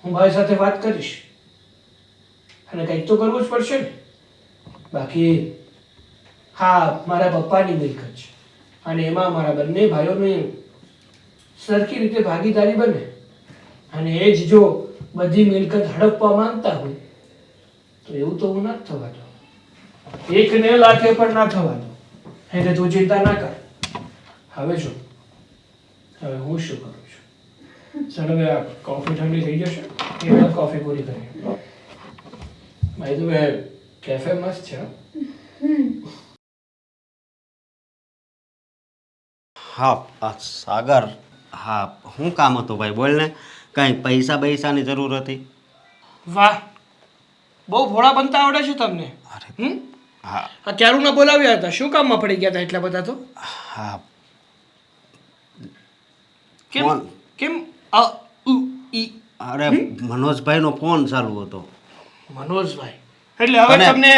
હું ભાઈ સાથે વાત કરીશ અને કંઈક તો કરવું જ પડશે ને. બાકી હા, મારા પપ્પાની મિલકત છે અને એમાં મારા બંને ભાઈઓની સરખી રીતે ભાગીદારી બને અને એ જ જો બધી મિલકત હડપવા માંગતા હોય તો એવું તો હું ના જ થવા દઉં. એકને લાગે પણ ના થવા દઉં. એટલે તું ચિંતા ના કર. હવે જો હવે હું શું કરું છું? ચાલો હવે આ કોફી ઠંડી થઈ જશે એ પહેલાં કોફી પૂરી કરીએ. ભાઈ તું કેફે મસ્ત છે. હા સાગર, હા શું કામ હતું ભાઈ? બોલ ને. કંઈ પૈસા પૈસાની જરૂર હતી? વાહ, બહુ ભોળા બનતા આવડે છે તમને. અરે હા આ ક્યારુને બોલાવ્યા હતા, શું કામમાં પડી ગયા હતા એટલા બધા? તો હા કેમ ફોન. કેમ આ ઉ ઈ? અરે મનોજભાઈનો ફોન ચાલુ હતો. મનોજભાઈ એટલે હવે અને- તમને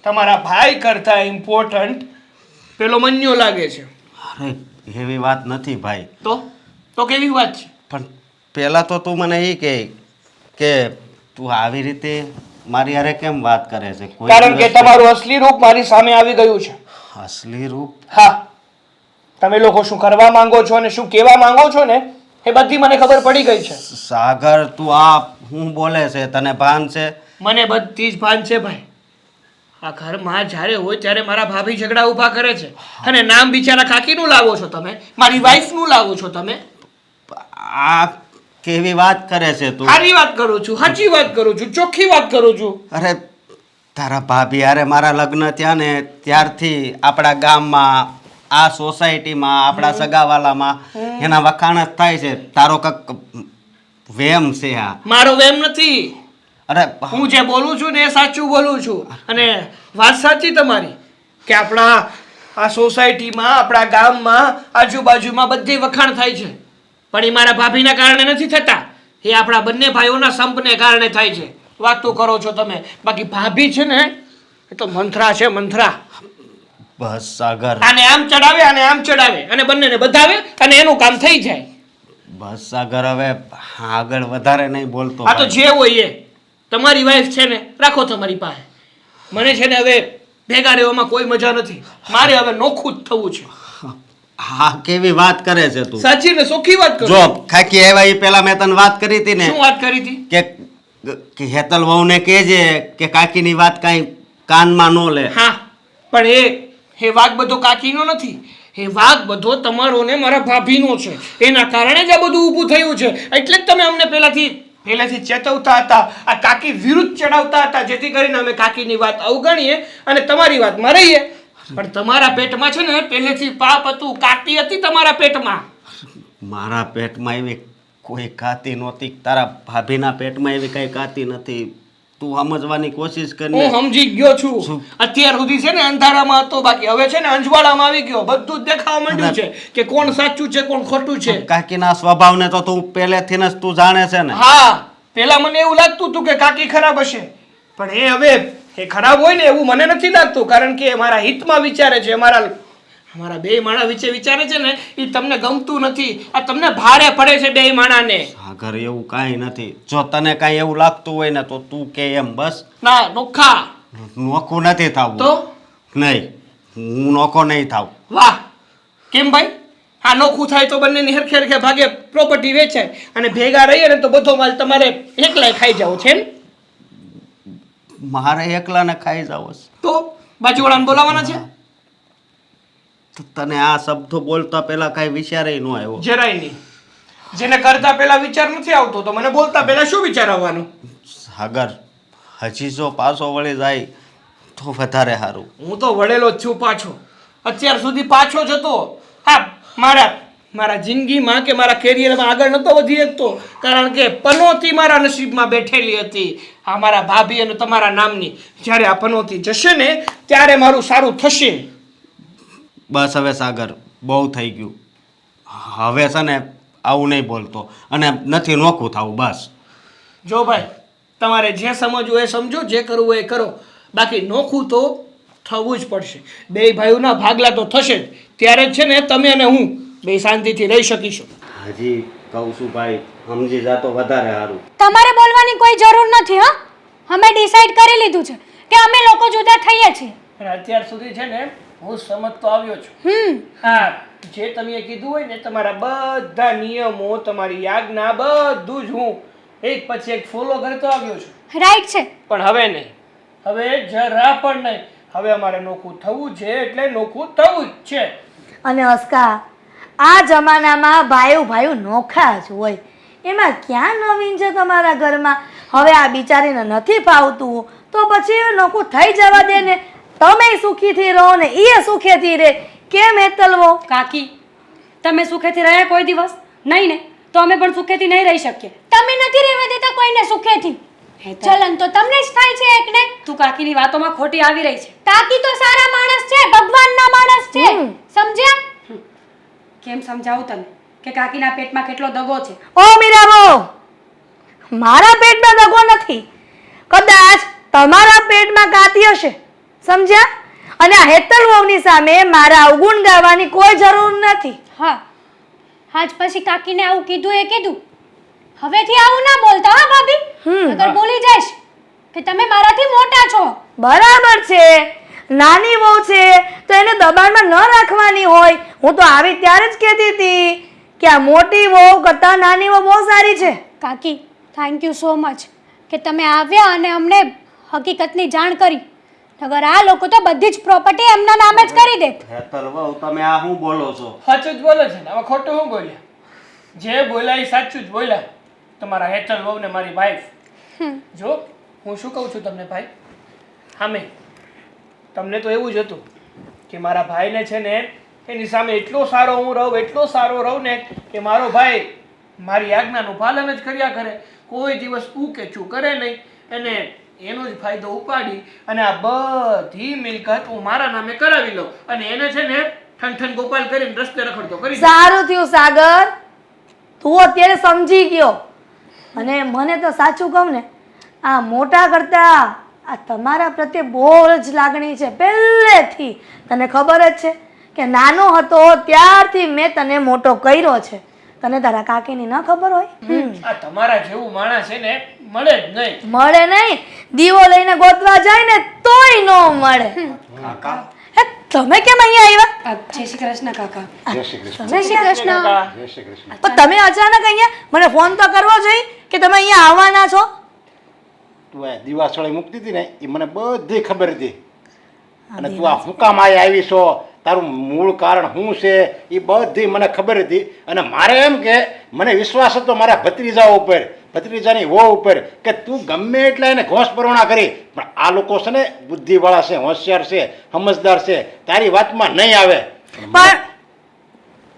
તમારા ભાઈ કરતા ઇમ્પોર્ટન્ટ પેલો મન્યો લાગે છે? અરે એવી વાત નથી ભાઈ. તો કેવી વાત છે? પણ પહેલાં તો તું મને એ કહે કે તું આવી રીતે મારી હારે કેમ વાત કરે છે? કોઈ કારણ કે દિવસ તમારું અસલી રૂપ મારી સામે આવી ગયું છે. અસલી રૂપ? હા, તમે લોકો શું કરવા માંગો છો અને શું કહેવા માંગો છો ને એ બધી મને ખબર પડી ગઈ છે. સાગર તું આ હું બોલે છે? તને ભાન છે? મને બધી જ ભાન છે ભાઈ. આ ઘરમાં જ્યારે હોય ત્યારે મારા ભાભી ઝઘડા ઊભા કરે છે અને નામ બિચારા કાકીનું લાવો છો તમે, મારી વાઈફનું લાવો છો તમે. આ કેવી વાત કરે છે તું? સારી વાત કરું છું, સાચી વાત કરું છું, ચોખ્ખી વાત કરું છું. અરે તારા ભાભી હારે મારા લગ્ન થયા ને ત્યારથી આપણા ગામમાં, આ સોસાયટીમાં, આપણા સગાવાલામાં એના વખાણ જ થાય છે. તારો કક વેમ છે આ. મારો વેમ નથી. અરે હું જે બોલું છું ને એ સાચું બોલું છું. અને વાત સાચી તમારી કે આપણા આ સોસાયટીમાં, આપણા ગામમાં, આજુબાજુમાં બધી વખાણ થાય છે, પણ એ મારા ભાભીના કારણે નથી થતા. એ આપણા બંને ભાઈઓના સંપને કારણે થાય છે. વાતો કરો છો તમે. બાકી ભાભી છે ને એ તો મંથરા છે, મંથરા. બસ સાગર, આને આમ ચડાવે, આને આમ ચડાવે, અને બંનેને બધાવે અને એનું કામ થઈ જાય. બસ સાગર, હવે આગળ વધારે નહીં બોલતો. આ તો જે હોય એ. તમારી વાઈફ છે ને રાખો તમારી પાસે. મને છે ને હવે ભેગા રહેવામાં કોઈ મજા નથી. મારે હવે નોખું જ થવું છે. હા, કેવી વાત કરે છે તું? સાચી ને સોખી વાત કરો. જો ખાકી આવ્યા એ પહેલા મેં તને વાત કરી હતી ને શું વાત કરી હતી? કે હેતલ વહુને કહેજે કે કાકીની વાત કાંઈ કાનમાં ન લે. હા, પણ એ વાગ બધો કાકીનો નથી. એ વાગ બધો તમારો ને મારા ભાભીનો છે. એના કારણે જ આ બધું ઊભું થયું છે. એટલે જ તમે અમને પહેલાથી ચેતવતા હતા, આ કાકી વિરુદ્ધ ચડાવતા હતા, જેથી કરીને અમે કાકીની વાત અવગણીએ અને તમારી વાતમાં રહીએ. પણ તમારા પેટમાં છે ને પહેલેથી પાપ હતું, કાકી હતી તમારા પેટમાં. મારા પેટમાં એવી કોઈ કાતી નહોતી, તારા ભાભીના પેટમાં એવી કઈ કાતી નથી. તું સમજવાની કોશિશ કર ને. હું સમજી ગયો છું. અત્યાર સુધી છે ને અંધારામાં હતો, બાકી હવે છે ને અંજવાળામાં આવી ગયો. બધું જ દેખાવા માંડ્યું છે કે કોણ સાચું છે, કોણ ખોટું છે. કાકીના સ્વભાવને તો તું પહેલેથી જ તું જાણે છે ને. હા, પેલા મને એવું લાગતું હતું કે કાકી ખરાબ હશે, પણ એ હવે એ ખરાબ હોય ને એવું મને નથી લાગતું. કારણ કે મારા હિતમાં વિચારે છે. અમારા બે માણા વિશે વિચારે છે ને એ તમને ગમતું નથી. આ તમને ભારે પડે છે બે માણાને. સાગર, એવું કાંઈ નથી. જો તને કાંઈ એવું લાગતું હોય ને તો તું કે એમ. બસ ના, નોખા નોખું નથી થાવું. તો નહીં, હું નોખો નહીં થાવ. વાહ, કેમ ભાઈ? આ નોખું થાય તો બંનેની હરખે હરખે ભાગે પ્રોપર્ટી વેચાય અને ભેગા રહીએ ને તો બધો માલ તમારે એકલાય ખાઈ જાવ છે એમ? મારે એકલાને ખાઈ જાવ છે. તો બાજુવાળાને બોલાવવાના છે? તો તને આ શબ્દો બોલતા પહેલા કાંઈ વિચારે ન આવ્યો? જરાય નહીં. જેને કરતા પહેલા વિચાર નથી આવતો તો મને બોલતા પહેલા શું વિચાર આવવાનો? સાગર, હજી જો પાછો વળી જાય તો વધારે સારું. હું તો વળેલો જ છું પાછો. અત્યાર સુધી પાછો જ હતો. હા, મારા જિંદગીમાં કે મારા કેરિયરમાં આગળ નહોતો વધી શકતો, કારણ કે પનોતી મારા નસીબમાં બેઠેલી હતી. આ મારા ભાભી અને તમારા નામની. જ્યારે આ પનોતી જશે ને ત્યારે મારું સારું થશે. બસ હવે સાગર, બહુ થઈ ગયું. હવે છે ને આવું નહીં બોલતો અને નથી નોખું થવું. બસ જો ભાઈ, તમારે જે સમજવું એ સમજો, જે કરવું એ કરો. બાકી નોખું તો થવું જ પડશે. બે ભાઈઓના ભાગલા તો થશે જ. ત્યારે જ છે ને તમે અને હું બે શાંતિથી રહી શકીશું. હજી કહું છું ભાઈ, સમજી જા તો વધારે સારું. તમારે બોલવાની કોઈ જરૂર નથી. હા, અમે ડિસાઈડ કરી લીધું છે કે અમે લોકો જુદા થઈએ છીએ. અને અત્યાર સુધી છે ને હું સમજતો આવ્યો છું. હા, જે તમે કીધું હોય ને તમારા બધા નિયમો, તમારી આજ્ઞા, બધું જ હું એક પછી એક ફોલો કરતો આવ્યો છું. રાઈટ છે. પણ હવે નહીં, હવે જરા પણ નહીં. હવે અમારે નોખું થવું છે એટલે નોખું થવું જ છે. અને અસ્કા, આ જમાનામાં ભાઈ નોખા જ હોય. એમાં ક્યાં નવીન છે તમારા ઘરમાં? હવે આ બિચારીને નથી ફાવતું તો પછી નોખું થઈ જવા દે ને. તમે સુખીથી રહો ને એ સુખેથી રહે. કેમ હેતલવો? કાકી, તમે સુખેથી રહ્યા કોઈ દિવસ? નહીં ને, તો અમે પણ સુખેથી નહીં રહી શકીએ. તમે નથી રહેવા દેતા કોઈને સુખેથી. હેતલ, ચલન તો તમને જ થાય છે એકને. તું કાકીની વાતોમાં ખોટી આવી રહી છે. કાકી તો સારા માણસ છે, ભગવાનના માણસ છે. સમજ્યા? કેમ સમજાવું તને કે કાકીના પેટમાં કેટલો દગો છે? ઓ મીરાબો, મારા પેટમાં દગો નથી. કદાચ તમારા પેટમાં કાતી હશે. સમજ્યા? અને આ હેતલ વહુની સામે મારા અવગુણ ગાવાની કોઈ જરૂર નથી. હા, આજ પછી કાકીને આવું કીધું એ કીધું. હવેથી આવું ના બોલતા હા ભાભી. અગર બોલી જઈશ કે તમે મારાથી મોટા છો. બરાબર છે, નાની વહુ છે તો એને દબાણમાં ન રાખવાની હોય. હું તો આવી ત્યારે જ કહેતી હતી કે આ મોટી વહુ કરતાં નાની વહુ બહુ સારી છે. કાકી, થેન્ક યુ સો મચ કે તમે આવ્યા અને અમને હકીકતની જાણ કરી. અગર આ લોકો તો બધી જ પ્રોપર્ટી એમના નામે જ કરી દે. હેતલ વહુ, તમે આ શું બોલો છો? સાચું જ બોલે છે ને, હવે ખોટું શું બોલ્યા? જે બોલ્યા એ સાચું જ બોલ્યા. તમારા હેતલ વહુ ને મારી વાઈફ. જો હું શું કહું છું તમને ભાઈ, સામે તમને તો એવું જ હતું કે મારા ભાઈને છે ને એની સામે એટલો સારો હું રહું, એટલો સારો રહું ને કે મારો ભાઈ મારી આજ્ઞાનું પાલન જ કર્યા કરે, કોઈ દિવસ ઉ કે ચૂ કરે નહીં. અને એનો જ ફાયદો ઉપાડી અને આ બધી મિલકત હું મારા નામે કરાવી લઉં અને એને છે ને ઠન ગોપાલ કરીને રસ્તે રખડતો કરી દઉં. સારું થયું સાગર, તું અત્યારે સમજી ગયો. અને મને તો સાચું કહું ને, આ મોટા કરતા આ તમારા પ્રત્યે બહુ જ લાગણી છે પહેલેથી. તને ખબર જ છે કે નાનો હતો ત્યારથી મેં તને મોટો કર્યો છે. તને તારા કાકીની ન ખબર હોય? આ તમારા જેવું માણસ છે ને મળે જ નહીં. મળે નહીં, દીવો લઈને ગોતવા જાય ને તોય ન મળે. હે, તમે કેમ અહીંયા આવ્યા? જય શ્રી કૃષ્ણ કાકા. જય શ્રી કૃષ્ણ. જય શ્રી કૃષ્ણ. જય શ્રી કૃષ્ણ. પણ તમે અચાનક અહીંયા, મને ફોન તો કરવો જોઈએ કે તમે અહીંયા આવવાના છો. તું આ દિવાસળી મૂકતી હતી ને એ મને બધી ખબર હતી. અને તું આ હું કામ આવી છો, તારું મૂળ કારણ શું છે એ બધી મને ખબર હતી. અને મારે એમ કે મને વિશ્વાસ હતો મારા ભત્રીજા ઉપર, ભત્રીજાની વહુ ઉપર, કે તું ગમે એટલા એને ઘોંસ પરવણા કરી, પણ આ લોકો છે ને બુદ્ધિવાળા છે, હોશિયાર છે, સમજદાર છે, તારી વાતમાં નહીં આવે. પણ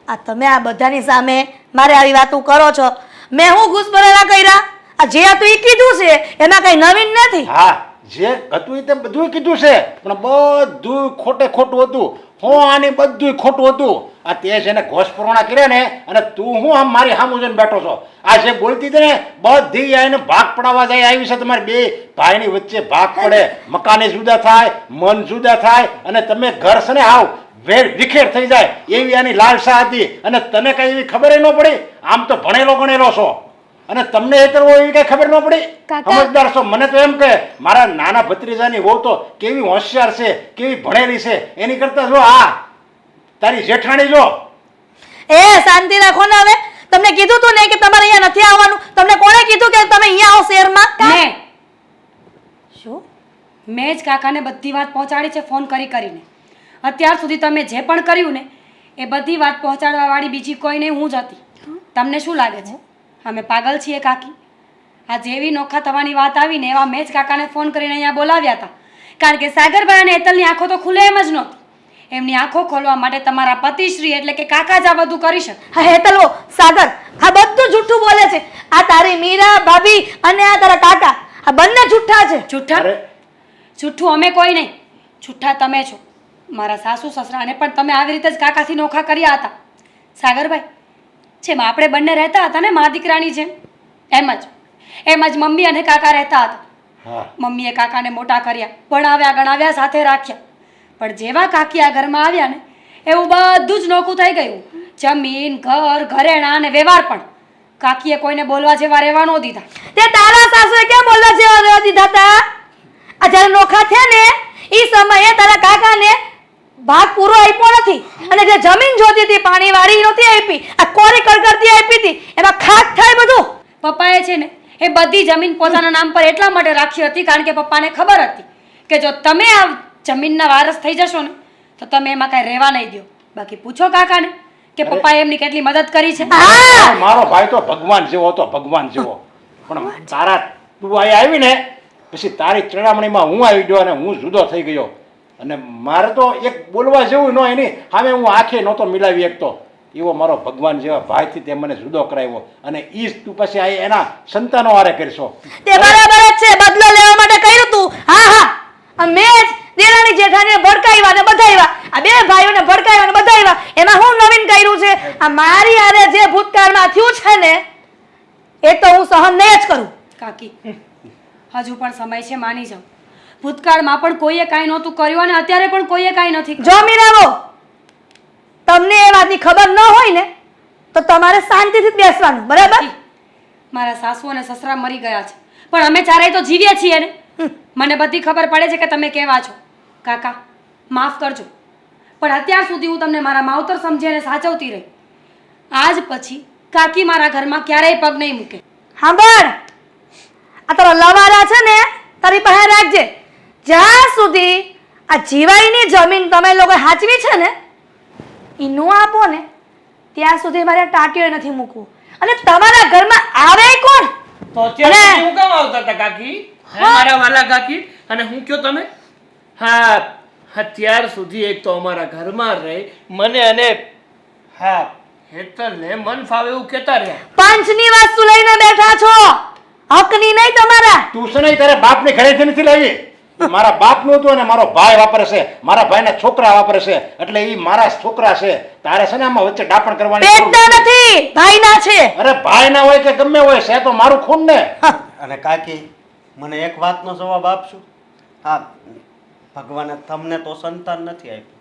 આ તમે આ બધાની સામે મારે આવી વાતો કરો છો. મેં હું ઘૂસપરેલા કર્યા? આ જે હતું એ કીધું છે, એમાં કઈ નવીન નથી. હા, જે હતું એ તે બધું કીધું છે, પણ બધું ખોટે ખોટું હતું. હું આની બધું ખોટું હતું. આ તે જેને ઘોષ પરવાના કર્યા ને, અને તું હું આમ મારી સામું જઈને બેઠો છો. આ જે બોલતી હતી ને બધી આઈને ભાગ પડાવવા જાય આવી છે. તમારે બે ભાઈની વચ્ચે ભાગ પડે, મકાને જુદા થાય, મન જુદા થાય, અને તમે ઘર છે ને આવ વિખેર થઈ જાય એવી આની લાલસા હતી. અને તને કઈ એવી ખબર ન પડી. આમ તો ભણેલો ગણેલો છો અને તમને એ કરવો એવી કઈ ખબર ન પડી. સમજદાર છો. મને તો એમ કે મારા નાના ભત્રીજાની વહુ તો કેવી હોશિયાર છે, કેવી ભણેલી છે, એની કરતા જો આ તારી જેઠાણી જો. એ શાંતિ રાખો ને હવે. તમને કીધું તું ને કે તમારે અહીંયા નથી આવવાનું? તમને કોણે કીધું કે તમે અહીંયા આવો શહેરમાં? મેં શું? મેં જ કાકાને બધી વાત પહોંચાડી છે ફોન કરીને. અત્યાર સુધી તમે જે પણ કર્યું ને એ બધી વાત પહોંચાડવા વાળી બીજી કોઈ નહીં, હું જ હતી. તમને શું લાગે છે અમે પાગલ છીએ કાકી? આ જેવી નોખા થવાની વાત આવીને એવા મેં જ કાકાને ફોન કરીને અહીંયા બોલાવ્યા હતા. કારણ કે સાગરભાઈ અને હેતલની આંખો તો ખુલે એમ જ નહોતી. એમની આંખો ખોલવા માટે તમારા પતિશ્રી એટલે કે કાકા જ આ બધું કરી શકે. હા હેતલ, ઓ સાગર, આ બધું જૂઠું બોલે છે. આ તારી મીરા ભાભી અને આ તારા કાકા, આ બંને જૂઠા છે. જૂઠા? જૂઠું અમે કોઈ નહીં, જૂઠા તમે છો. મારા સાસુ સસરાને પણ તમે આવી રીતે જ કાકાથી નોખા કર્યા હતા. સાગરભાઈ, જેમ આપણે બંને રહેતા હતા ને મા દીકરાની જેમ, એમ જ મમ્મી અને કાકા રહેતા હતા. મમ્મીએ કાકાને મોટા કર્યા, ભણાવ્યા ગણાવ્યા, સાથે રાખ્યા. પણ જેવા કાકી આ ઘરમાં આવ્યા ને એવું બધું જ નોખું થઈ ગયું. જમીન, ઘર, ઘરેણાં અને વ્યવહાર પણ કાકીએ કોઈને બોલવા જેવા રહેવા ન દીધા. તે તારા સાસુએ કેમ બોલવા જેવા રહેવા દીધા હતા? આ જ્યારે નોખા થયા ને એ સમયે તારા કાકાને ભાગ પૂરો આપ્યો નથી. અને જે જમીન જોતી હતી પાણી વાળી નહોતી આપી, આ કોરી કરકરતી આપી હતી. એમાં ખાક થાય બધું. પપ્પાએ છે ને એ બધી જમીન પોતાના નામ પર એટલા માટે રાખી હતી કારણ કે પપ્પાને ખબર હતી કે જો તમે આ જમીનના વારસ થઈ જશો ને તો તમે એમાં કાંઈ રહેવા નહીં દો. બાકી પૂછો કાકાને કે પપ્પાએ એમની કેટલી મદદ કરી છે. મારો ભાઈ તો ભગવાન જેવો હતો, ભગવાન જેવો. પણ તારા તું અહીં આવી ને પછી તારી ચડામણીમાં હું આવી ગયો અને હું જુદો થઈ ગયો. અને મારે તો એક બોલવા જેવું ન એની સામે હું આંખે નહોતો મિલાવી શકતો. એવો મારો ભગવાન જેવા ભાઈથી તે મને જુદો કરાવ્યો. અને ઈ તું પછી આ એના સંતાનો હારે કરશો. તે બરાબર જ છે, બદલો લેવા માટે કર્યું તું. હા હા, મેં જ દેરાણી જેઠાણીને ભડકાવ્યા ને બધાવ્યા, આ બે ભાઈઓને ભડકાવ્યા ને બધાવ્યા. એમાં હું નવીન કર્યું છે? આ મારી હારે જે ભૂતકાળમાં થયું છે ને એ તો હું સહન નહીં જ કરું. કાકી, હજુ પણ સમય છે, માની જાઓ. ભૂતકાળમાં પણ કોઈએ કાંઈ નહોતું કર્યું અને અત્યારે પણ કોઈએ કાંઈ નથી. જો મીરાવો, તમને એ વાતની ખબર ન હોય ને તો તમારે શાંતિથી જ બેસવાનું, બરાબર? મારા સાસુ અને સસરા મરી ગયા છે પણ અમે ચારેય તો જીવીએ છીએ ને. મને બધી ખબર પડે છે કે તમે કેવા છો. કાકા, માફ કરજો, પણ અત્યાર સુધી હું તમને મારા માવતર સમજી અને સાચવતી રહી. આજ પછી કાકી મારા ઘરમાં ક્યારેય પગ નહીં મૂકે. સાંભળ, આ તારો લવારા છે ને તારી પાસે રાખજે. જ્યાં સુધી આ જીવાઈની જમીન તમે લોકો હાચવી છે ને એ નો આપો ને ત્યાં સુધી મારે ટાંટીઓ નથી મૂકવું. અને તમારા ઘરમાં આવે કોણ? તો અત્યારે સુધી હું કામ આવતા હતા કાકી? હે મારા વાલા કાકી? અને હું કયો તમે? હા, અત્યાર સુધી એક તો અમારા ઘરમાં રહી મને અને હા હેતલને મન ફાવે એવું કહેતા રહ્યા. પંચની વસ્તુ લઈને બેઠા છો, હકની નહીં તમારા. તું છે ને તારે બાપની ઘરેથી નથી લાવી. મારા બાપનું હતું અને મારો ભાઈ વાપરે છે, મારા ભાઈના છોકરા વાપરે છે, એટલે ઈ મારા છોકરા છે. તારે છે ને આમાં વચ્ચે ડાપણ કરવાની જરૂર પેટના નથી. નથી, ભાઈના છે. અરે ભાઈ ના હોય કે ગમે હોય, છે તો મારું ખૂન ને. અને કાકી મને એક વાતનો જવાબ આપશું? હા, ભગવાને તમને તો સંતાન નથી આપ્યું,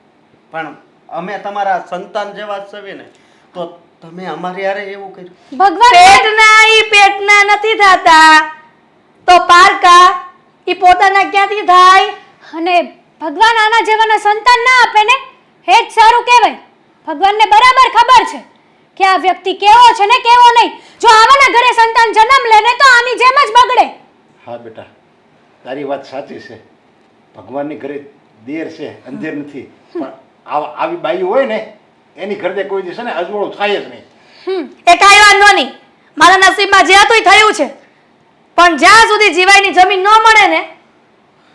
પણ અમે તમારા સંતાન જેવા જ છીએ ને, તો તમે અમારી હારે એવું કર્યું. ભગવાન પેટના ઈ પેટના નથી થતા, તો પારકા ઈ પોતાના ક્યાંથી થાય? અને ભગવાન આના જેવાના સંતાન ના આપે ને, એ જ સારું કહેવાય. ભગવાનને બરાબર ખબર છે કે આ વ્યક્તિ કેવો છે ને કેવો નહીં. જો આવાના ઘરે સંતાન જન્મ લે ને તો આની જેમ જ બગડે. હા બેટા, તારી વાત સાચી છે. ભગવાનની ઘરે દેર છે, અંધેર નથી. પણ આવી બાઈ હોય ને એની ઘરે કોઈ દિવસ ને અજવાળું થાય જ નહીં. એ કાંઈ વાંધો નહીં, મારા નસીબમાં જે હતું એ થયું છે. પણ જ્યાં સુધી જીવાયની જમીન ન મળે ને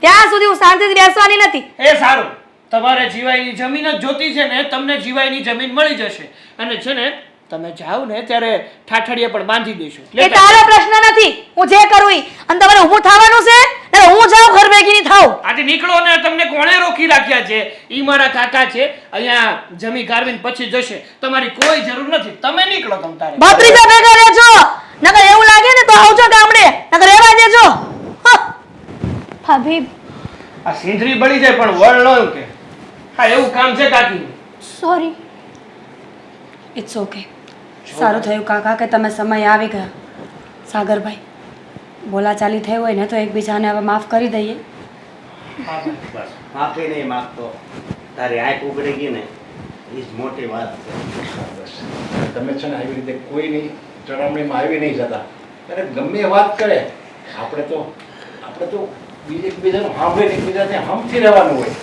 ત્યાં સુધી હું શાંતિથી બેસવાની નથી. એ સારું, તમારે જીવાયની જમીન જ જોતી છે ને, તમને જીવાયની જમીન મળી જશે. અને છે ને તમે જાઓ ને ત્યારે ઠાઠડીએ પણ બાંધી દઈશું. એ તારો પ્રશ્ન નથી, હું જે કરું ઈ. અને તમારે ઊભું થવાનું છે એટલે હું જાઉં, ઘર ભેગી નહીં થાઉં. આજે નીકળો ને. તમને કોણે રોકી રાખ્યા છે? ઈ મારા કાકા છે, અહીંયા જમી કારવીને પછી જશે. તમારી કોઈ જરૂર નથી, તમે નીકળો તમ તારે. ભત્રીજા ભેગા રહેજો, નકર એવું લાગે ને તો આવજો ગામડે, નકર રહેવા દેજો. ભાભી આ સિંધરી બળી જાય પણ વળ ન કે. હા, એવું કામ છે કાકી. સોરી. It's okay. સારું થયું કાકા કે તમે સમય આવી ગયા. સાગરભાઈ, બોલાચાલી થઈ હોય ને તો એકબીજાને હવે માફ કરી દઈએ. બસ માફી નહીં માગતો, તારી આંખ ઉગડી ગઈ ને એ જ મોટી વાત છે. બસ તમે છે ને આવી રીતે કોઈની ચડામણીમાં આવી નહીં જતા. અરે ગમે એ વાત કરે, આપણે તો એકબીજાનું સાંભળીને એકબીજાને હમથી રહેવાનું હોય.